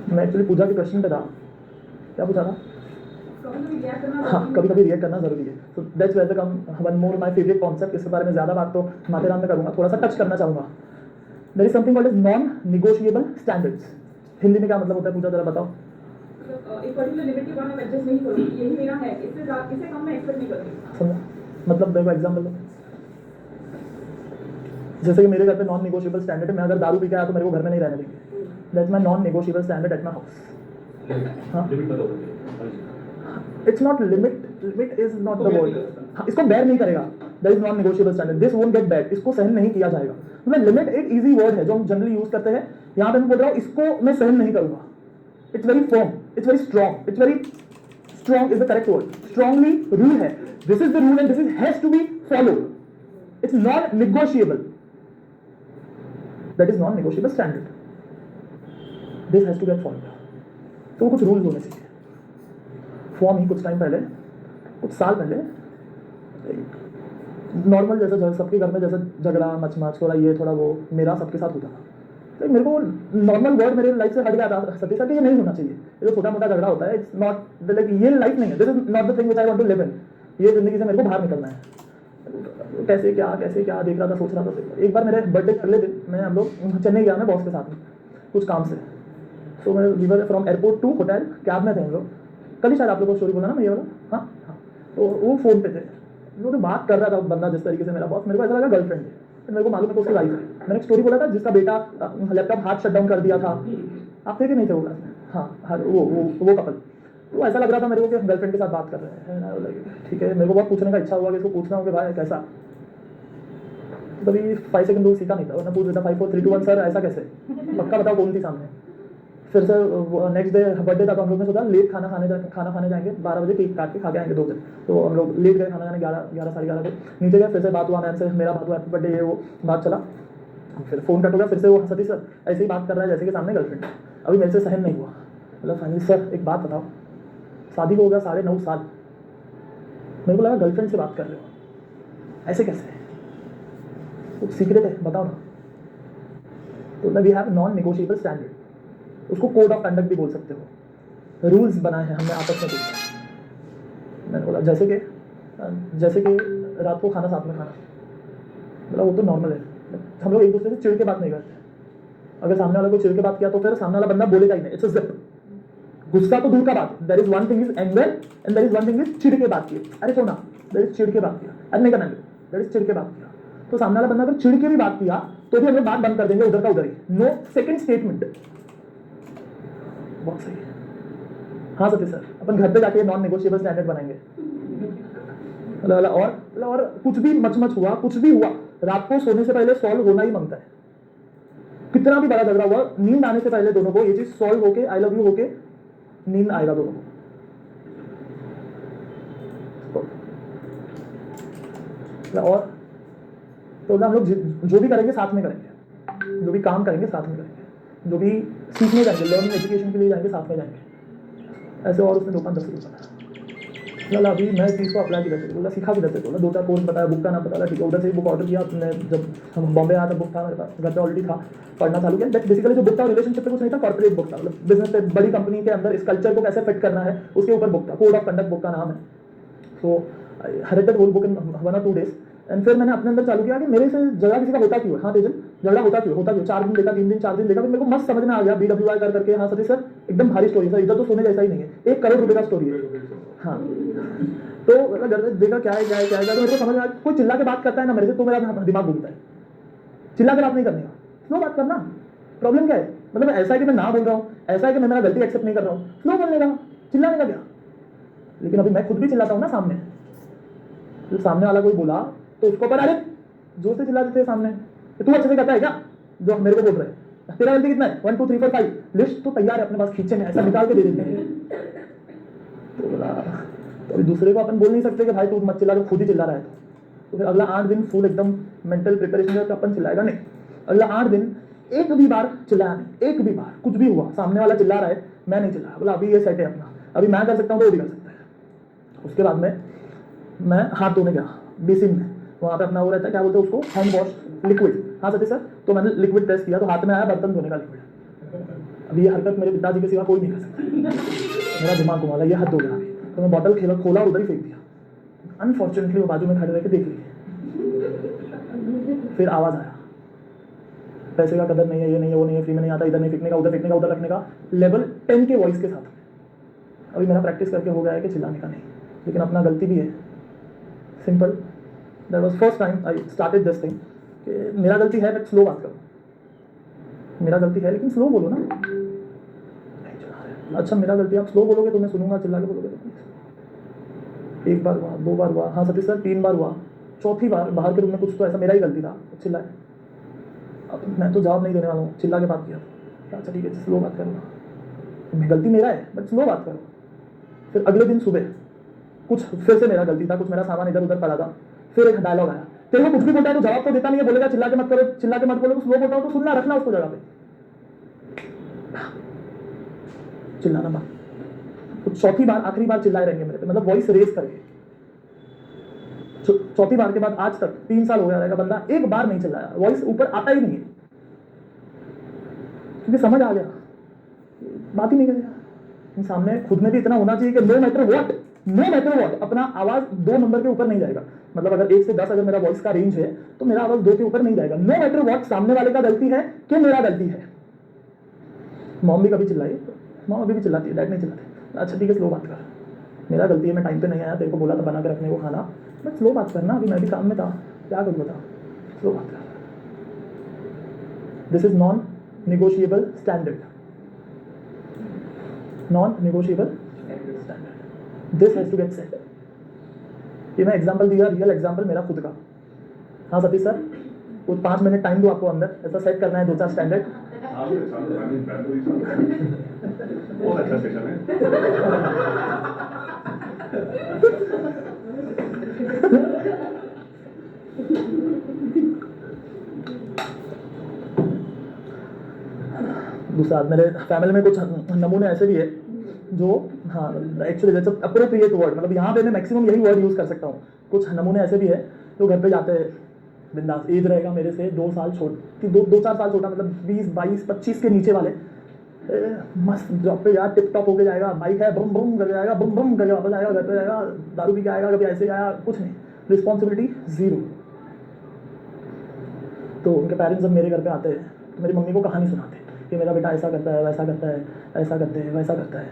मैं एक्चुअली पूजा के क्वेश्चन पे था, क्या पूछा था? हाँ, कभी कभी रिएक्ट करना जरूरी है। तो that's where the come one more my favourite concept, इसके बारे में ज्यादा बात तो माथेरान में करूंगा, थोड़ा सा टच करना चाहूंगा। There is something called as non negotiable standards. Hindi में क्या मतलब होता है पूजा, जरा बताओ। एक पर्टिकुलर लिमिट के बाद मैं एडजस्ट नहीं करूंगी, यही मेरा है, इससे कम मैं एक्सपेक्ट नहीं करूंगी। समझा? मतलब देखो एग्जांपल दो, जैसे कि मेरे घर पे नॉन निगोशिएबल स्टैंडर्ड है, मैं अगर दारू पी के आया तो मेरे को घर में नहीं रहने देंगे, that's my non negotiable standard at my house. हाँ, it's not limit, limit is not the word. हाँ, इसको बेयर नहीं करेगा, that is non negotiable standard, this won't get bad, इसको सहन नहीं किया जाएगा। मतलब लिमिट एक इजी वर्ड है जो हम जनरली यूज करते हैं, यहाँ पे मैं बोल रहा हूँ इसको मैं सहन नहीं करूंगा। It's very firm, it's very strong, it's very strong is the correct word, strongly rule है, this is the rule and this is has to be followed, it's non negotiable, that is non negotiable standard, this has to get followed. तो कुछ rules होने चाहिए। Form ही कुछ time पहले, कुछ साल पहले नॉर्मल जैसा सबके घर में जैसा झगड़ा मच थोड़ा ये थोड़ा वो, मेरा सबके साथ होता था। तो मेरे को नॉर्मल वर्ड मेरे लाइफ से हट गया था, सत्य सत्य ये नहीं होना चाहिए, ये जो छोटा मोटा झगड़ा होता है, इट्स नॉट लाइक, ये लाइफ नहीं है, this is not the thing which I want to live in, ये जिंदगी से मेरे को बाहर निकलना है। कैसे क्या देख रहा था, सोच रहा था। एक बार मेरे बर्थडे अगले दिन मैं हम लोग चेन्नई गया, मैं बॉस के साथ में कुछ काम से, तो मैं we were from airport to hotel, cab में थे हम लोग, कल ही शायद आप लोगों को स्टोरी बोला ना मैं ये वाला। हाँ हाँ, तो वो फोन पे थे, वो तो बात कर रहा था बंदा जिस तरीके से, मेरा बॉस, मेरे को ऐसा लगा गर्लफ्रेंड है, तो मेरे को मालूम है कि उसकी वाइफ है। मैंने एक स्टोरी बोला था जिसका बेटा लैपटॉप हाथ शट डाउन कर दिया था, आप थे कि नहीं थे वो क्लास में? हाँ, वो कपल, तो ऐसा लग रहा था मेरे को कि गर्लफ्रेंड के साथ बात कर रहे हैं। ठीक है, मेरे को बहुत पूछने का इच्छा हुआ कि इसको पूछना हो कि भाई कैसा, तभी 5 सेकंड दूर सीखा नहीं था, मैं पूछ देता 5 4 3 2 1 सर ऐसा कैसे, पक्का बताओ कौन थी सामने। फिर सर नेक्स्ट डे बर्थडे था, तो हम लोग ने सोचा लेट खाना खाने जाएंगे, 12 बजे केक काट के खा के आएंगे 2 बजे, तो हम लोग लेट गए खाना खाने, 11 साढ़े 11 बजे नीचे गए। फिर से बात हुआ मैम से, मेरा बात हुआ हैप्पी बर्थडे, ये वो बात चला, फिर फोन कट हो गया, फिर से वो सतीश सर ऐसे ही बात कर रहा है जैसे कि सामने गर्लफ्रेंड। अभी मेरे से सहन नहीं हुआ, मतलब फाइनली सर एक बात बताओ, शादी को हो गया 9.5 साल, मेरे को लगा गर्लफ्रेंड से बात कर रहे हो, ऐसे कैसे, कुछ सीक्रेट है बताओ ना। तो we have non negotiable standard, उसको कोड ऑफ कंडक्ट भी बोल सकते हो, रूल्स बनाए हैं हमने आपस में कुछ। मैंने बोला जैसे कि रात को खाना साथ में खाना, बोला वो तो नॉर्मल है, हम लोग एक दूसरे से चिढ़ के बात नहीं करते, अगर सामने वाला को चिढ़ के बात किया तो फिर सामने वाला बंदा बोलेगा ही नहीं, इट्स अ जिप, गुस्सा तो दूर का बात, there is one thing is anger and there is one thing is चिढ़ के बात की, अरे सोना देयर इज चिढ़ के बात किया, अरे नहीं करना, देयर इज चिढ़ के बात किया, तो सामने वाला बंदा अगर चिढ़ के भी बात किया तो भी हम लोग बात बंद कर देंगे उधर का उधर ही, नो सेकंड स्टेटमेंट। बहुत सही। हाँ सतीश सर, अपन घर पे जाके नॉन नेगोशिएबल स्टैंडर्ड बनाएंगे। और कुछ भी मच हुआ, कुछ भी हुआ, रात को सोने से पहले सॉल्व होना ही मांगता है। कितना भी बड़ा झगड़ा हुआ, नींद आने से पहले दोनों को ये चीज सॉल्व होके, आई लव यू होके नींद आएगा दोनों को। और तो हम लोग जो भी करेंगे साथ में करेंगे, जो भी काम करेंगे साथ में करेंगे, जो भी सीखने जाएंगे, लर्निंग एजुकेशन के लिए जाएंगे साथ में जाएंगे, ऐसे। और उसने 2-5-10 बोला अभी मैं इस चीज़ को अप्लाई किया, बोला सीखा भी रहते, बोला 2-4 कोर्स बताया, बुक का नाम बताया, ठीक है, उधर से ही बुक ऑर्डर किया। अपने जब हम बॉम्बे आया था, बुक था मेरे पास, घर पे ऑलरेडी था, पढ़ना चालू किया। बट बेसिकली जो बुक था रिलेशनशिप पे कुछ नहीं था, कॉर्पोरेट बुक था, मतलब बिजनेस पे, बड़ी कंपनी के अंदर इस कल्चर को कैसे फिट करना है उसके ऊपर बुक था, कोड ऑफ कंडक्ट बुक का नाम है। So I read that whole book in 1 or 2 days। And फिर मैंने अपने अंदर चालू किया कि मेरे से झगड़ा किसी का होता क्यों है। हाँ तेजन, झगड़ा होता क्यों 4 दिन देखा, 3 दिन 4 दिन देखा, फिर मेरे को मस्त समझ में आ गया, BWI कर करके। हाँ सतीश सर एकदम भारी स्टोरी सर, इधर तो सोने जैसा ही नहीं है, 1 करोड़ रुपए का स्टोरी है। हाँ तो घर देखा क्या है, तो मेरे को समझ आया, कोई चिल्ला के बात करता है ना मेरे से, तो मेरा दिमाग घूमता है। चिल्ला के बात नहीं करने का, स्लो बात करना। प्रॉब्लम क्या है, मतलब ऐसा है कि मैं ना बोल रहा हूँ, ऐसा है कि मैं मेरा गलती एक्सेप्ट नहीं कर रहा हूँ, स्लो बोलने का, चिल्लाने का क्या। लेकिन अभी मैं खुद भी चिल्लाता हूँ ना सामने, तो सामने वाला कोई बोला तो उसको पर अरे जोर से चिल्ला देते हैं सामने, तू अच्छे से करता है क्या जो मेरे को बोल रहे हैं, तेरा गलती कितना है, 1 2 3 4 5, लिस्ट तो तैयार है अपने पास, खींचे में ऐसा निकाल के दे देते हैं। तो बोला, तो अभी दूसरे को अपन बोल नहीं सकते कि भाई तू मत चिल्ला, तो खुद ही चिल्ला रहा है। तो फिर अगला 8 दिन फुल एकदम मेंटल प्रिपरेशन है, तो अपन चिल्लाएगा नहीं। अगला 8 दिन एक भी बार चिल्लाया नहीं, एक भी बार कुछ भी हुआ, सामने वाला चिल्ला रहा है, मैं नहीं चिल्लाया। बोला अभी ये सेट है अपना, अभी मैं कर सकता हूँ तो वो भी कर सकता है। उसके बाद में मैं हाथ धोने गया बेसिन में, वहाँ पे अपना वो रहता है क्या बोलते हैं उसको, हैंड वॉश लिक्विड। हाँ सतीश सर, तो मैंने लिक्विड टेस्ट किया तो हाथ में आया बर्तन धोने का लिक्विड। अभी ये हरकत मेरे पिताजी के सिवा कोई नहीं कर सकता। मेरा दिमाग घुमा, ये हद हो गया। तो मैं बॉटल खोला और उधर ही फेंक दिया। अनफॉर्चुनेटली वो बाजू में खड़े रह के देख लिए। फिर आवाज़ आया, पैसे का कदर नहीं है, ये नहीं है, वो नहीं है, फ्री में नहीं आता, इधर नहीं फेंकने का, उधर फेंकने का, उधर रखने का, लेवल 10 के वॉइस के साथ। अभी मेरा प्रैक्टिस करके हो गया है कि चिल्लाने का नहीं, लेकिन अपना गलती भी है। Simple, that was first time I started this thing कि मेरा गलती है बट स्लो बात करो, मेरा गलती है लेकिन स्लो बोलो ना। नहीं चला रहे, अच्छा मेरा गलती, आप स्लो बोलोगे तो मैं सुनूंगा, चिल्ला के बोलोगे तो। एक बार हुआ, 2 बार हुआ, हाँ सतीश सर 3 बार हुआ, चौथी बार बाहर के रूम में कुछ तो ऐसा मेरा ही गलती था, चिल्लाए। अब मैं तो जवाब नहीं देने वाला हूँ, चिल्ला के बात किया। अच्छा ठीक है, स्लो बात करूँगा, गलती मेरा है बट स्लो बात करो। फिर अगले दिन सुबह कुछ फिर से मेरा गलती था, कुछ मेरा सामान इधर उधर पड़ा था। फिर एक डायलॉग आया, तेरे को कुछ भी बोलता है तो जवाब तो देता नहीं है, बोलेगा चिल्ला के मत करो, चिल्ला के मत बोलो, स्लो बोलता हो तो सुनना, रखना उसको जगह पे, चिल्लाना मत। तो चौथी बार आखिरी बार चिल्लाए रहेंगे मेरे पे, मतलब वॉइस रेज करके। चौथी बार के बाद आज तक 3 साल हो गया रहेगा, बंदा एक बार नहीं चिल्लाया, वॉइस ऊपर आता ही नहीं है, क्योंकि समझ आ गया बात ही नहीं करेगा। सामने खुद में भी इतना होना चाहिए कि नो मैटर व्हाट अपना आवाज 2 नंबर के ऊपर नहीं जाएगा। मतलब अगर 1 से 10 अगर मेरा वॉइस का रेंज है तो मेरा आवाज 2 के ऊपर नहीं जाएगा। नो मैटर व्हाट सामने वाले का गलती है कि मेरा गलती है। मॉम भी कभी चिल्लाई, मॉम अभी भी चिल्लाती है, डैड नहीं चिल्लाते। अच्छा ठीक है, स्लो बात कर, मेरा गलती है, मैं टाइम पे नहीं आया, तेरे को बोला था बना के रखने को खाना, बट स्लो बात करना, अभी मैं भी काम में था, क्या करूँ बता, स्लो बात कर। This is non negotiable standard, non-negotiable standard, this has to get set। ये मैं एग्जांपल दिया, रियल एग्जांपल मेरा खुद का। हाँ सतीश सर, कुछ 5 मिनट टाइम दो आपको, अंदर ऐसा सेट करना है 2-4 स्टैंडर्ड। बहुत अच्छा सेशन है। दूसरा, मेरे फैमिली में कुछ नमूने ऐसे भी है जो, हाँ एक्चुअली दैट्स अप्रोप्रिएट वर्ड, मतलब यहाँ पे मैं मैक्सिमम यही वर्ड यूज़ कर सकता हूँ। कुछ नमूने ऐसे भी है जो घर पे जाते हैं बिंदास, एज रहेगा मेरे से 2 साल छोटी, 2-4 साल छोटा, मतलब 20 22 25 के नीचे वाले, मस्त जॉब पे यार टिप टॉप होके जाएगा, बाइक है बुम बुम करके जाएगा, बुम बुम करके वापस आएगा, घर पे जाएगा, दारू पी के आएगा, कभी ऐसे आया, कुछ नहीं, रिस्पॉन्सिबिलिटी 0। तो उनके पेरेंट्स जब मेरे घर पे आते हैं तो मेरी मम्मी को कहानी सुनाते कि मेरा बेटा ऐसा करता है, वैसा करता है, ऐसा करते हैं, वैसा करता है।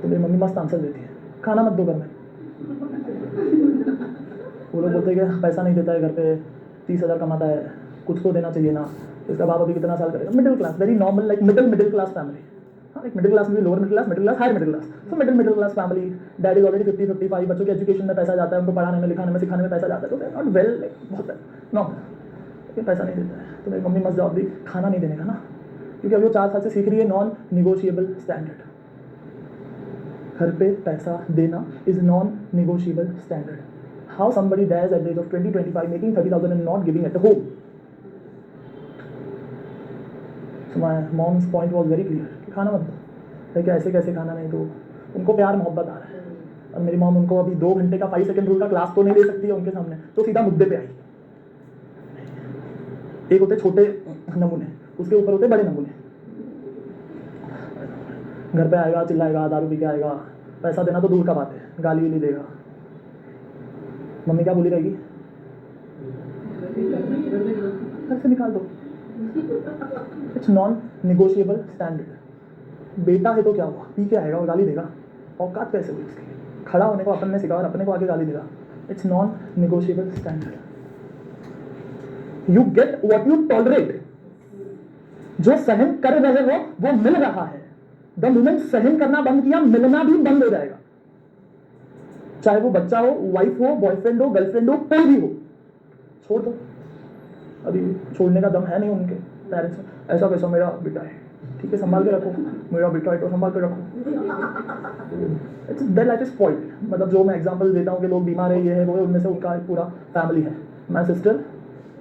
तो मेरी मम्मी मस्त आंसर देती है, खाना मत दो घर में। वो लोग बोलते हैं कि पैसा नहीं देता है घर पे, 30,000 कमाता है, कुछ तो देना चाहिए ना, इसका बाप अभी कितना साल करेगा। Middle class, very normal, like middle class family. हाँ, एक मिडिल क्लास में भी lower middle class, higher middle class, तो middle class family. Daddy already 50-55, बच्चों के एजुकेशन में पैसा जाता है, उनको पढ़ाने में, लिखाने में, सिखाने में पैसा जाता है, तो नॉट वेल, लाइक बहुत नॉर्मल, पैसा नहीं देता है। तो मेरी मम्मी मस्त जवाब दी, खाना नहीं देने का ना, क्योंकि अभी वो 4 साल से सीख रही है नॉन निगोशिएबल स्टैंडर्ड। घर पे पैसा देना is non negotiable standard. How somebody dies at the age of 20-25 making 30,000 and not giving at home. So my mom's point was very clear कि खाना मत दो, कि ऐसे कैसे खाना नहीं दो, उनको प्यार मोहब्बत आ रहा है। और मेरी मॉम उनको अभी 2 घंटे का 5 सेकंड रूल का क्लास तो नहीं दे सकती है उनके सामने, तो सीधा मुद्दे पे आई। एक होते छोटे नमूने, उसके ऊपर होते बड़े नमूने। घर पे आएगा, चिल्लाएगा, दारू पी के आएगा, पैसा देना तो दूर का बात है, गाली भी नहीं देगा। मम्मी क्या बोली रहेगी, घर से निकाल दो। It's non negotiable standard. बेटा है तो क्या हुआ, पी के आएगा और गाली देगा, औकात कैसे हुई उसकी, खड़ा होने को अपन ने सिखाया और अपने को आगे गाली देगा। It's non negotiable standard. You get what you tolerate. जो सहन कर रहे हो वो मिल रहा है। द मोमेंट सहन करना बंद किया, मिलना भी बंद हो जाएगा। चाहे वो बच्चा हो, वाइफ हो, बॉयफ्रेंड हो, गर्लफ्रेंड हो, कोई भी हो, छोड़ दो। अभी छोड़ने का दम है नहीं उनके, पेरेंट्स ऐसा कैसा मेरा बेटा है, ठीक है संभाल के रखो, मेरा बेटा है तो संभाल के रखो। It's their life is spoiled. मतलब जो मैं एग्जांपल देता हूँ कि लोग बीमार है, ये है वो है, उनमें से उनका एक पूरा फैमिली है। माय सिस्टर,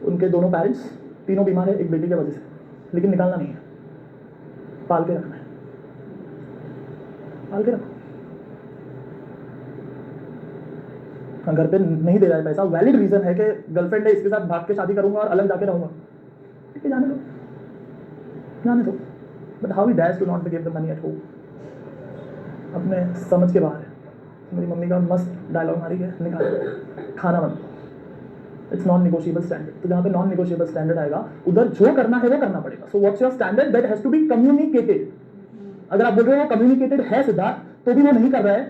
उनके दोनों पेरेंट्स तीनों बीमार है एक बेटी की वजह से, लेकिन निकालना नहीं है, पाल के रखना है, पाल के रखो। हाँ, घर पे नहीं दे रहा है पैसा, वैलिड रीजन है कि गर्लफ्रेंड है, इसके साथ भाग के शादी करूंगा और अलग जाके रहूंगा, ठीक है जाने दो, जाने दो। But how he dares to not to give the money at home, अपने समझ के बाहर है। मेरी मम्मी का मस्त डायलॉग मारी है, निकाल खाना बंद, इट्स नॉन निगोशिएबल स्टैंडर्ड। तो जहाँ पे नॉन निगोशिएबल स्टैंडर्ड आएगा उधर जो करना है वो करना पड़ेगा। So what's your standard, that has to be communicated. अगर आप बोल रहे हो वो कम्युनिकेटेड है सिद्धार्थ, तो भी वो नहीं कर रहा है,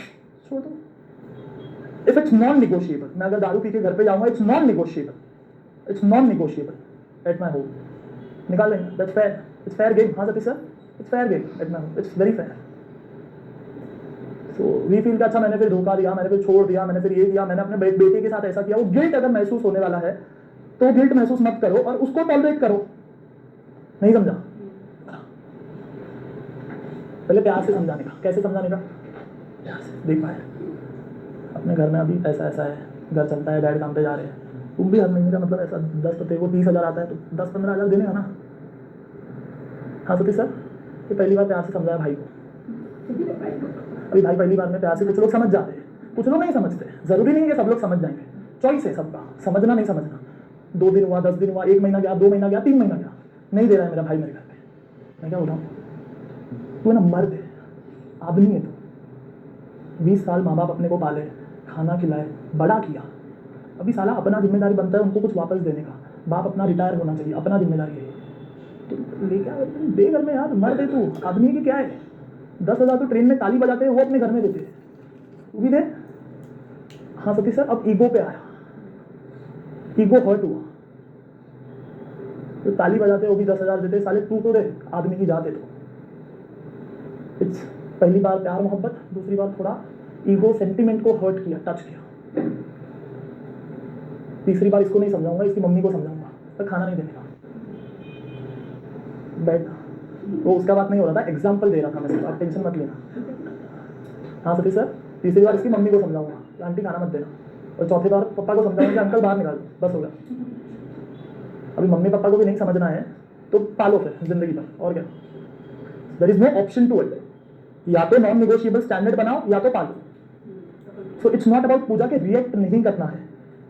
छोड़ दो। इफ इट्स नॉन निगोशिएबल, मैं अगर दारू पी के घर पे जाऊंगा, it's non negotiable, it's non negotiable at my home, निकाल लेंगे, that's fair, it's fair game. हाँ Satish sir, it's fair game at my home, it's very fair. So we feel कि अच्छा मैंने फिर धोखा दिया, मैंने फिर छोड़ दिया, मैंने फिर ये दिया, मैंने अपने बेटे के साथ ऐसा किया। वो गिल्ट अगर महसूस होने वाला है तो गिल्ट महसूस मत करो और उसको टॉलरेट करो। नहीं समझा? पहले प्यार से समझाने का। कैसे समझाने का? प्यार से। देख पाए अपने घर में अभी ऐसा ऐसा है, घर चलता है, डैड काम पे जा रहे हैं, तुम भी हर महीने का मतलब ऐसा 10 तेरे को 30,000 आता है तो 10-15 हज़ार देने का ना। हाँ सतीश सर, ये पहली बार प्यार से समझाया भाई को। अभी भाई पहली बार में प्यार से, कुछ लोग समझ जाते हैं, कुछ लोग नहीं समझते। जरूरी नहीं है कि सब लोग समझ जाएंगे, चॉइस है सबका, समझना नहीं समझना। 2 दिन हुआ, 10 दिन हुआ, 1 महीना गया, 2 महीना गया, 3 महीना गया, नहीं दे रहा है मेरा भाई मेरे घर पे। मैं क्या बोल रहा हूँ, तू ना मर्द है, आदमी है तू। 20 साल माँ बाप अपने को पाले, खाना खिलाए, बड़ा किया, अभी साला अपना जिम्मेदारी बनता है उनको कुछ वापस देने का। बाप अपना रिटायर होना चाहिए, अपना जिम्मेदारी है। तो ले क्या दे घर में यार, मर्द है तू, आदमी की क्या है। 10,000 तो ट्रेन में ताली बजाते हैं वो अपने घर में देते हैं, तू भी दे। हाँ सतीश सर, अब ईगो पे आया, ईगो हर्ट हुआ। तो ताली बजाते वो भी 10,000 देते, साले तू तो दे, आदमी की जाते तो। इट्स पहली बार प्यार मोहब्बत, दूसरी बार थोड़ा ईगो सेंटिमेंट को हर्ट किया, टच किया। तीसरी बार इसको नहीं समझाऊंगा, इसकी मम्मी को समझाऊंगा, तो खाना नहीं देने का, बैठ। वो उसका बात नहीं हो रहा था, एग्जाम्पल दे रहा था मैं सिर्फ, आप टेंशन मत लेना। हाँ सतीश सर, तीसरी बार इसकी मम्मी को समझाऊंगा, आंटी खाना मत देना, और चौथी बार पापा को समझाऊंगा, अंकल बाहर निकाल दो, बस हो गया। अभी मम्मी पापा को भी नहीं समझना है तो पालो फिर जिंदगी भर, और क्या। There is no option to it, या तो नॉन निगोशिएबल स्टैंडर्ड बनाओ या तो पालो। So it's not about Pooja के रिएक्ट नहीं करना है,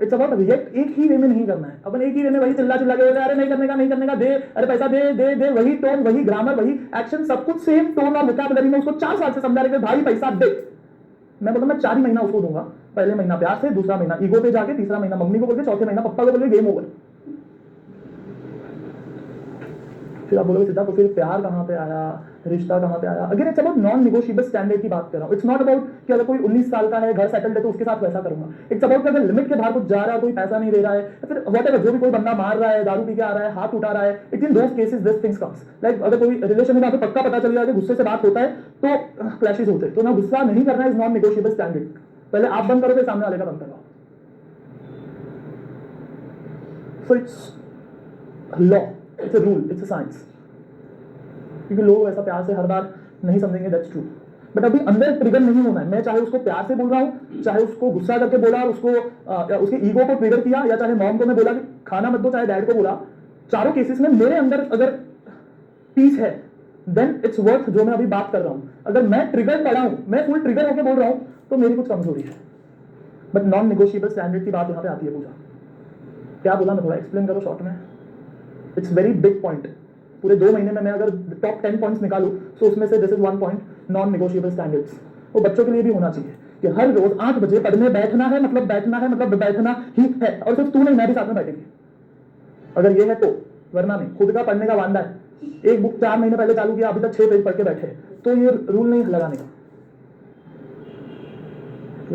इट्स अबाउट रिएक्ट एक ही वे में नहीं करना है। अपन एक ही वे में वही चिल्ला चिल्ला के बोलते हैं, अरे नहीं करने का, नहीं करने का, दे, अरे पैसा दे दे दे, वही टोन, वही ग्रामर, वही एक्शन, सब कुछ सेम टोन और वोकैबुलरी में। उसको 4 साल से समझा रहे थे भाई पैसा दे, मैं बोलता मैं 4 ही महीना उसको दूंगा। पहले महीना प्यार से, दूसरा महीना ईगो पे जाके, तीसरा महीना मम्मी को बोल के, चौथे महीना पप्पा को बोल के, गेम ओवर। फिर आप बोलोगे सिद्धार्थ, फिर प्यार कहाँ पे आया, रिश्ता कहाँ पे आया? Again it's about non negotiable standard की बात कर रहा हूँ। इट्स नॉट अबाउट कि अगर कोई 19 साल का है, घर सेटल्ड है, तो उसके साथ वैसा करूंगा। इट्स अबाउट कि अगर लिमिट के बाहर कुछ जा रहा है, कोई पैसा नहीं दे रहा है, या फिर व्हाटएवर, जो भी कोई बंदा मार रहा है, दारू पी के आ रहा है, हाथ उठा रहा है, it in those cases this things comes. Like अगर कोई रिलेशन में आपको पक्का पता चल गया है कि गुस्से से बात होता है तो क्लैशेस होते हैं, तो ना गुस्सा नहीं करना इज नॉन निगोशिएबल स्टैंडर्ड। पहले आप बंद करो, फिर सामने वाले का बंद करवाओ। So it's law, it's a rule, it's a science. क्योंकि लोग ऐसा प्यार से हर बार नहीं समझेंगे, दैट्स ट्रू। बट अभी अंदर ट्रिगर नहीं होना है। मैं चाहे उसको प्यार से बोल रहा हूँ, चाहे उसको गुस्सा करके बोला और उसको उसके ईगो को ट्रिगर किया, या चाहे मॉम को मैं बोला कि खाना मत दो, चाहे डैड को बोला, चारों केसेस में मेरे अंदर अगर पीस है, देन इट्स वर्थ जो मैं अभी बात कर रहा हूँ। अगर मैं ट्रिगर पड़ा हूँ, मैं फुल ट्रिगर होकर बोल रहा हूँ, तो मेरी कुछ कमजोरी है। बट नॉन निगोशिएबल स्टैंडर्ड की बात यहाँ पे आती है। पूजा क्या बोला, मैं थोड़ा एक्सप्लेन करो शॉर्ट में। It's very big point. पूरे 2 महीने में मैं अगर टॉप 10 पॉइंट्स निकालूं, तो उसमें से this is 1 point, non negotiable standards. वो बच्चों के लिए भी होना चाहिए कि हर रोज 8 बजे पढ़ने बैठना है, मतलब बैठना है, मतलब बैठना ही है। और सिर्फ तू नहीं, मैं भी साथ में बैठेंगे, अगर ये है तो, वरना नहीं। खुद का पढ़ने का वांदा है, एक बुक 4 महीने पहले चालू किया, अभी तक 6 पेज पढ़ के बैठे, तो ये रूल नहीं लगाने का।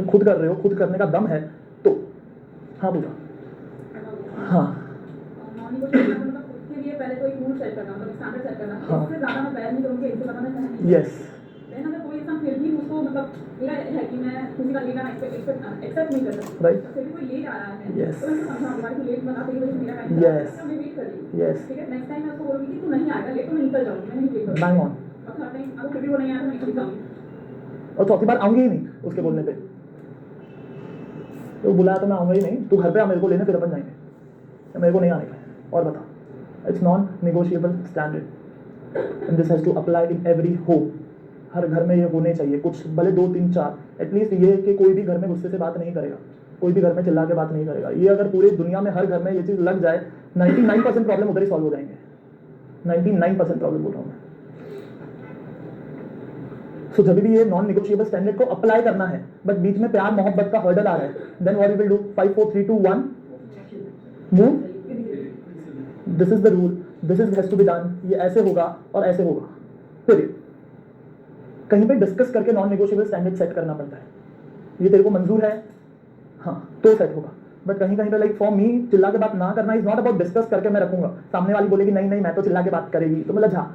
खुद कर रहे हो, खुद करने का दम है तो। हाँ पूजा, हाँ पहले कोई रूल सेट करना, मतलब स्टैंडर्ड सेट करना, हाँ। इससे ज्यादा मैं बैर नहीं करूंगी, इससे ज्यादा मैं सहन नहीं यस, करूंगी। अगर कोई इंसान फिर भी उसको मतलब मेरा है कि मैं किसी का लेना एक्सेप्ट नहीं कर सकती, राइट, फिर भी कोई लेट आ रहा है, Yes. तो मैं समझा हमारे को लेट बना, तो ये वजह से मेरा टाइम Yes. मैं वेट कर रही हूँ। यस ठीक है, नेक्स्ट टाइम मैं उसको बोलूंगी कि तू नहीं आएगा लेट तो मैं निकल जाऊंगी, मैं नहीं वेट करूंगी। Bang on. और थर्ड टाइम अगर फिर भी वो नहीं आया तो मैं निकल जाऊंगी। और चौथी बार आऊंगी ही नहीं उसके बोलने पे, तो बुलाया तो मैं आऊंगा ही नहीं, तू घर पे आ मेरे को लेने, फिर अपन जाएंगे, मेरे को नहीं आने का है। और बता, it's non negotiable standard and this has to apply in every home. हर घर में ये होने चाहिए, कुछ भले 2 3 4 एटलीस्ट ये कि कोई भी घर में गुस्से से बात नहीं करेगा, कोई भी घर में चिल्ला के बात नहीं करेगा। ये अगर पूरी दुनिया में हर घर में ये चीज़ लग जाए, 99% प्रॉब्लम उधर ही सॉल्व हो जाएंगे। 99% प्रॉब्लम बोल रहा हूँ मैं। सो जब भी ये नॉन नेगोशिएबल स्टैंडर्ड को अप्लाई करना है, बट बीच में प्यार मोहब्बत का हर्डल आ रहा है, then what you will do, 5 4 3 2 1 move. This is the rule, this is has to be done, ये ऐसे होगा और ऐसे होगा। फिर कहीं पे डिस्कस करके नॉन नेगोशिएबल स्टैंडर्ड सेट करना पड़ता है। ये तेरे को मंजूर है, हाँ तो सेट होगा। बट कहीं कहीं पे लाइक फॉर मी चिल्ला के बात ना करना इज नॉट अबाउट डिस्कस करके मैं रखूंगा, सामने वाली बोलेगी नहीं नहीं मैं तो चिल्ला के बात करेगी, तो मतलब झा,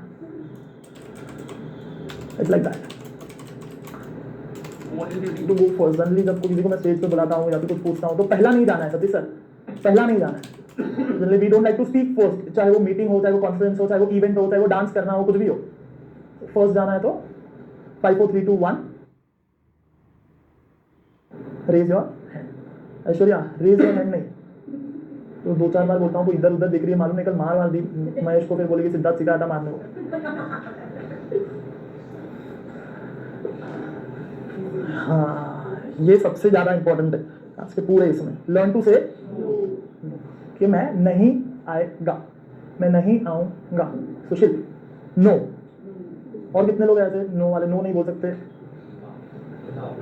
इट्स लाइक दैट। तो वो पर्सनली जब किसी को मैं स्टेज पे बुलाता हूँ या फिर कुछ पूछता हूँ तो पहला नहीं जाना है सतीश सर, पहला नहीं जाना है। Generally we don't like to speak first, चाहे वो मीटिंग हो, चाहे वो कॉन्फ्रेंस हो, चाहे वो इवेंट हो, चाहे वो डांस करना हो, कुछ भी हो। फर्स्ट जाना है तो 5 4 3 2 1 raise your hand. Aishwarya raise your hand नहीं, तो 2 4 बार बोलता हूँ, वो इधर उधर दिख रही है, मालूम नहीं कल मार दी महेश को, फिर बोलेगी सिद्धार्थ सिखाया था मारने को। हाँ, ये सबसे ज्यादा इंपॉर्टेंट है आज के पूरे इसमें। लर्न टू से कि मैं नहीं आएगा, मैं नहीं आऊंगा। सुशील नो। और कितने लोग ऐसे नो वाले, नो नहीं बोल सकते।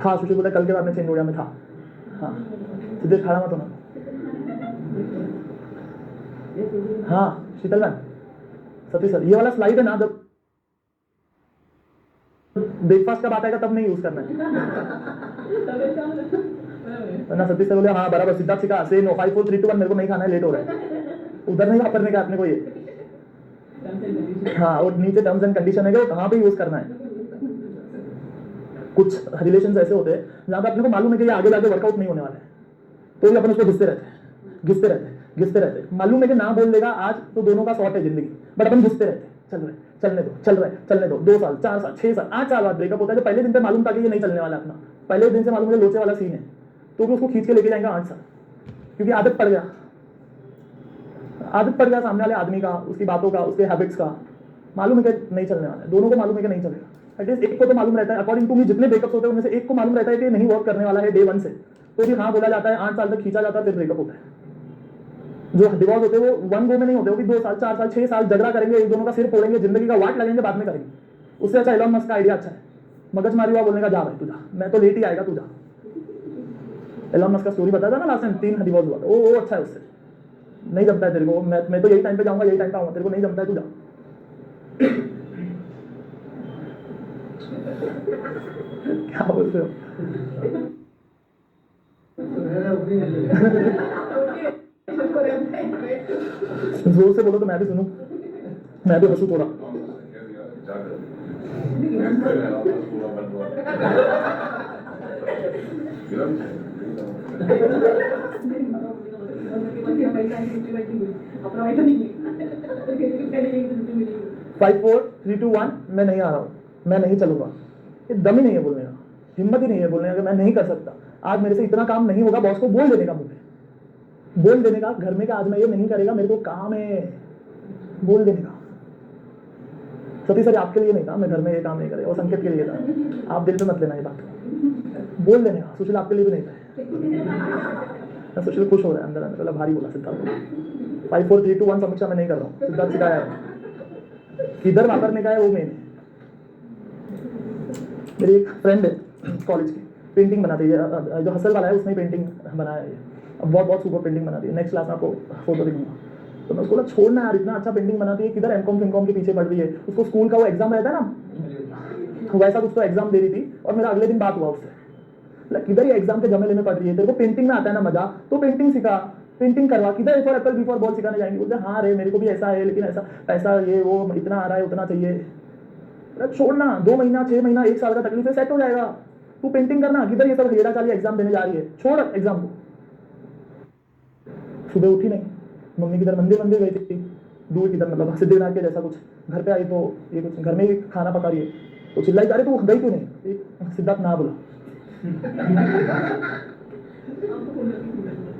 हाँ सुशील बोला कल के बाद में चेंज हो गया, मैं था। हाँ सीधे खड़ा मत होना। हाँ शीतल मैम, सतीश सर, ये वाला स्लाइड है ना, जब ब्रेकफास्ट का बात आएगा तब नहीं यूज करना है। ना सतीश सर बोले हाँ बराबर, सिद्धार्थ सिखा से नो 5 4 3 2 1 मेरे को नहीं खाना है, लेट हो रहा है। उधर नहीं वापरने का अपने को ये। हाँ और नीचे टर्म्स एंड कंडीशन है कि वो कहाँ पे यूज करना है। कुछ रिलेशन ऐसे होते हैं जहाँ पे अपने को मालूम है कि ये आगे जाके वर्कआउट नहीं होने वाला है, तो भी अपन उसको घिसते रहते हैं, घिसते रहते हैं, घिसते रहते हैं। मालूम है कि ना बोल देगा आज तो दोनों का शॉर्ट है जिंदगी, बट अपन घिसते रहते हैं। चल रहे चलने दो, चल रहे चलने दो। 2 साल 4 साल 6 साल 8 साल बाद ब्रेकअप होता है। जो पहले दिन पे मालूम था कि ये नहीं चलने वाला, अपना पहले दिन से मालूम है लोचे वाला सीन है, तो भी उसको खींच के लेके जाएंगे 8 साल, क्योंकि आदत पड़ गया, आदत पड़ गया सामने वाले आदमी का, उसकी बातों का, उसके हैबिट्स का। मालूम है कि नहीं चलने वाला है, दोनों को मालूम है कि नहीं चलेगा। एटलीस्ट एक को तो मालूम रहता है, अकॉर्डिंग टू मी जितने ब्रेकअप्स होते हैं उनमें से एक को मालूम रहता है कि नहीं वर्क करने वाला है डे 1 से, तो भी हाँ बोला जाता है, 8 साल तक खींचा जाता है, फिर ब्रेकअप होता है। जो डिवोर्स होते हैं वो 1 गो में नहीं होते, वो भी 2 साल 4 साल 6 साल झगड़ा करेंगे, एक दोनों का सिर फोड़ेंगे, जिंदगी का वाट लगेंगे, बाद में करेंगे। उससे अच्छा एलॉन मस्क का आइडिया अच्छा है, मगजमारी हुआ बोलने का, जा भाई तू जा, मैं तो लेट ही आएगा, तू जा। एलॉन मस्क का स्टोरी बताया था ना लास्ट टाइम, 3 डिवोर्स हुआ था, वो अच्छा है। उससे नहीं जमता है तेरे को, मैं तो यही टाइम पे जाऊंगा, यही टाइम पे आऊंगा, तेरे को नहीं जमता है, तू जा। क्या बोलते हो? जोर से बोलो तो मैं भी सुनूं, मैं भी हंसू थोड़ा। फाइव 4 3 2 1 मैं नहीं आ रहा हूँ, मैं नहीं चलूंगा। ये दम ही नहीं है बोलने का, हिम्मत ही नहीं है बोलने का कि मैं नहीं कर सकता, आज मेरे से इतना काम नहीं होगा। बॉस को बोल देने का, मुंह पे बोल देने का, घर में का आज मैं ये नहीं करेगा, मेरे को काम है, बोल देने का। सतीश सर आपके लिए नहीं था, मैं घर में ये काम नहीं करेगा, और संकेत के लिए था, आप दिल पे मत लेना ये बात, बोल देने का। सुशील आपके लिए भी नहीं था। सुशील खुश हो रहा है अंदर अंदर, भारी बोला सिद्धार्थ। 5 4 3 2 1 समीक्षा मैं नहीं कर रहा हूँ, सिद्धार्थ सिखाया है, किधर वापरने का है वो मेन है। मेरी एक फ्रेंड है कॉलेज की, पेंटिंग बनाती है, जो हसल वाला है उसने पेंटिंग बनाया है, अब बहुत बहुत सुपर पेंटिंग बनाती है। नेक्स्ट क्लास में आपको फोटो दिखाऊंगा। तो मैं उसको बोला छोड़ना यार, इतना अच्छा पेंटिंग बनाती है, किधर एमकॉम फिमकॉम के पीछे पड़ रही है। उसको स्कूल का वो एग्जाम रहता है ना, वैसा कुछ तो एग्जाम दे रही थी, और मेरा अगले दिन बात हुआ उससे, किधर ये एग्जाम के जमेले में पड़ रही है, तेरे को पेंटिंग में आता है ना मजा, तो पेंटिंग सिखा, पेंटिंग करवा, किधर for apple B for ball सिखाने जाएंगे। बोलते हाँ रे मेरे को भी ऐसा है, लेकिन ऐसा पैसा ये वो इतना आ रहा है, उतना चाहिए। छोड़ना, 2 महीना 6 महीना 1 साल का तकलीफ है, सेट हो जाएगा। तू पेंटिंग करना, किधर ये सब हेरा चाली एग्जाम देने जा रही है, छोड़ एग्जाम को। सुबह उठी नहीं, मम्मी किधर मंदिर गई थी, दूर की तरफ, मतलब सिद्धिविनायक के जैसा कुछ। घर पे आई तो ये कुछ घर में ही खाना पका रही है, तो चिल्लाई, अरे तू गई क्यों नहीं? एक सिद्धार्थ ना बोला।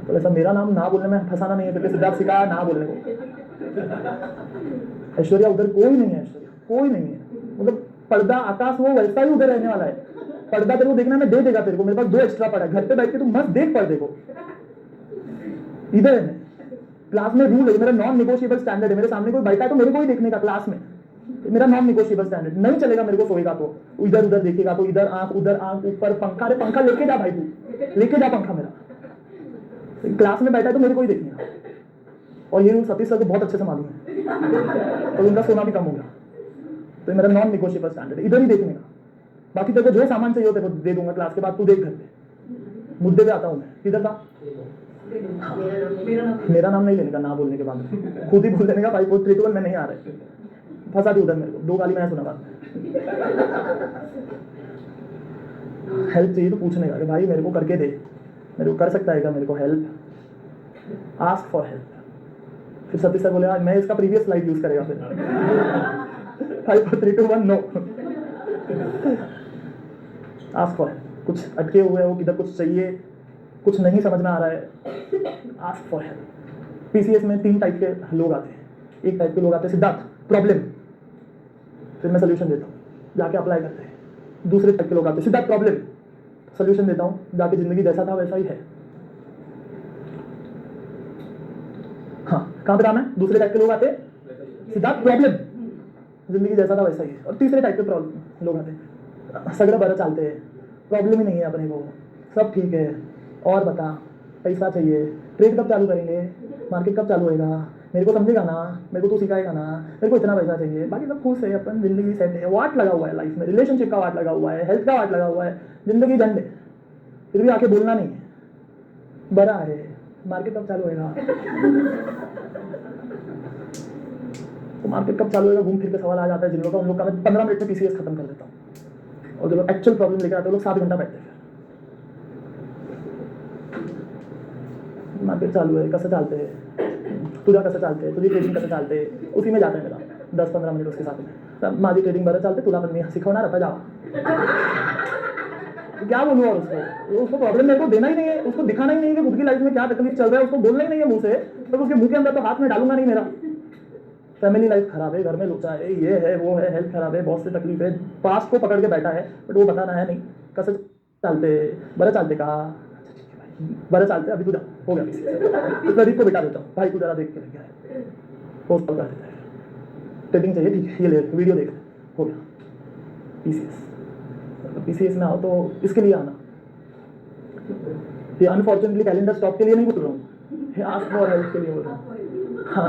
तो ऐसा मेरा नाम ना बोलने में फंसाना नहीं है, क्योंकि सिद्धार्थ सिखाया ना बोलने को। ऐश्वर्या उधर कोई नहीं है, ऐश्वर्या कोई नहीं है, मतलब पर्दा आकाश वो वैसा ही उधर रहने वाला है। पर्दा तेरे को देखना, मैं दे देगा तेरे को, मेरे पास 2 एक्स्ट्रा पड़ा है, घर पे बैठ के तू मस्त देख पर्दे को। इधर है, क्लास में रूल है, मेरा नॉन निगोशिएबल स्टैंडर्ड है। मेरे सामने कोई बैठा है तो मेरे को ही देखने का क्लास में, मेरा नॉन निगोशिएबल स्टैंडर्ड नहीं चलेगा। मेरे को सोएगा तो इधर उधर देखेगा, तो इधर आंख उधर आंख, ऊपर पंखा, अरे पंखा लेके जा भाई, तू लेके जा पंखा मेरा। क्लास में बैठा है तो मेरे को ही देखने का। और ये सतीश सर को बहुत अच्छे से मालूम है, तो उनका सोना भी कम हो गया। तो ये मेरा नॉन निगोशिएबल स्टैंडर्ड, इधर ही देखने का। बाकी तेरे को जो सामान चाहिए तेरे को दे दूंगा क्लास के बाद, तू देख घर पे। मुद्दे पे आता हूँ मैं, किधर था? मेरा नाम नहीं लेने का ना बोलने के बाद, खुद ही बोल देने का 5 4 3 2 1 मैं नहीं आ रहा। फंसा दी उधर मेरे को, 2 गाली मैंने सुना बाद। हेल्प चाहिए तो पूछने का कि भाई मेरे को करके दे, मेरे को कर सकता है क्या मेरे को हेल्प? Ask for help. फिर सतीश सर बोले मैं इसका प्रीवियस स्लाइड यूज करेगा फिर। 5 4 3 2 1 नो। Ask for help. कुछ अटके हुए हो, किधर कुछ चाहिए, कुछ नहीं समझ में आ रहा है, आस्क फॉर हेल्प। पीसीएस में 3 टाइप के लोग आते हैं। एक टाइप के लोग आते हैं सिद्धार्थ प्रॉब्लम, फिर मैं सोल्यूशन देता हूँ, जाके अप्लाई करते हैं। दूसरे टाइप के लोग आते हैं सिद्धार्थ प्रॉब्लम, सोल्यूशन देता हूँ, जाके जिंदगी जैसा था वैसा ही है। हाँ, कहाँ पे नाम है? दूसरे टाइप के लोग आते हैं सिद्धार्थ प्रॉब्लम, जिंदगी जैसा था वैसा ही है। और तीसरे टाइप के प्रॉब्लम लोग आते हैं सगड़ा बड़ा चालते हैं, प्रॉब्लम ही नहीं है अपने को, सब ठीक है, और बता पैसा चाहिए, ट्रेड कब चालू करेंगे, मार्केट कब चालू होएगा, मेरे को समझेगा ना, मेरे को तू सिखाएगा ना, मेरे को इतना पैसा चाहिए, बाकी सब खुश है, अपन जिंदगी सेट है। वाट लगा हुआ है लाइफ में, रिलेशनशिप का वाट लगा हुआ है, हेल्थ का वाट लगा हुआ है, जिंदगी झंड है, फिर भी आके बोलना नहीं है, बड़ा है, मार्केट कब चालू होएगा। तो मार्केट कब चालू होएगा घूम फिर के सवाल आ जाता है जिन लोगों का, उन लोग का मैं 15 मिनट में पीसीएस खत्म कर देता हूँ। और जो लोग एक्चुअल प्रॉब्लम लेकर आते हैं वो लोग 7 घंटा बैठते हैं। मार्केट चालू है, कसं चालते है, तुझा कसं चालते, तुझी ट्रेडिंग कसं चालते, उसी में जाता है मेरा 10-15 मिनट उसके साथ में। तर माझी ट्रेडिंग बरं चालते, तुला पण मी सिखवणार, आता जावा। क्या बोलूँ और उसको प्रॉब्लम मेरे को देना ही नहीं है, उसको दिखाना ही नहीं है कि खुद की लाइफ में क्या तकलीफ चल रहा है, उसको बोलना ही नहीं है मुंह से, तो उसके मुंह के अंदर तो हाथ में डालूंगा नहीं। मेरा फैमिली लाइफ खराब है, घर में लोचा है, ये है वो है, हेल्थ खराब है, बहुत से तकलीफ है, पास्ट को पकड़ के बैठा है, बट वो बताना है नहीं। कसं चालते, बरं चालते का, बरं चालते, अभी तुझा हो गया। तो प्रदीप को बिठा देता हूँ, भाई तू जरा देख के लग गया है, पोस्ट कर देता है, ट्रेडिंग चाहिए, ठीक है, ये ले वीडियो देख, हो गया। पीसीएस, पीसीएस में आओ तो इसके लिए आना। ये अनफॉर्चुनेटली कैलेंडर स्टॉप के लिए नहीं बोल रहा हूँ, ये आस्क फॉर हेल्प के लिए बोल रहा हूँ। हाँ,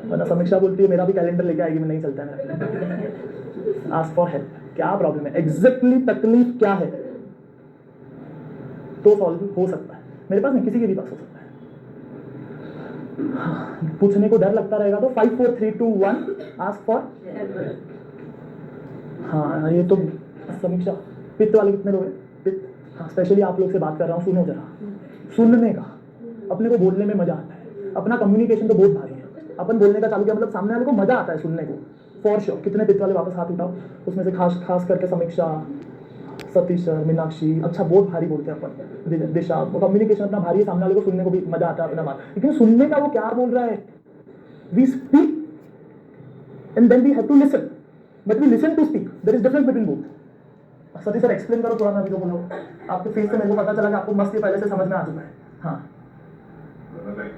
वरना समीक्षा बोलती है मेरा भी कैलेंडर लेके आएगी, मैं नहीं चलता है मेरा। आस्क फॉर हेल्प, क्या प्रॉब्लम है, एग्जैक्टली तकलीफ क्या है, तो सॉल्व हो सकता है। मेरे पास नहीं, किसी के भी पास हो सकता है। हाँ, पूछने को डर लगता रहेगा तो 5 4 3 2 1 आस्क फॉर। हाँ, ये तो समीक्षा। पित्त वाले कितने लोग हैं? पित्त, हाँ, स्पेशली आप लोग से बात कर रहा हूँ, सुनो जरा। सुनने का, अपने को बोलने में मजा आता है, अपना कम्युनिकेशन तो बहुत भारी है। अपन बोलने का चालू किया मतलब सामने वाले को मजा आता है सुनने को, फॉर श्योर। कितने पित्त वाले वापस हाथ उठाओ, उसमें से खास करके समीक्षा, सतीश सर, मीनाक्षी, अच्छा बहुत भारी बोलते हैं अपन। दिशा, वो कम्युनिकेशन अपना भारी है, सामने वाले को सुनने को भी मजा आता है अपना बात। लेकिन सुनने का वो क्या बोल रहा है, we speak and then we have to listen, but we listen to speak, there is difference between both. Satish sir explain करो थोड़ा, मैं भी जो बोल रहा हूँ, आपके फेस से मेरे को पता चला कि आपको मस्त ये पहले से समझ में आ चुका है। हाँ, like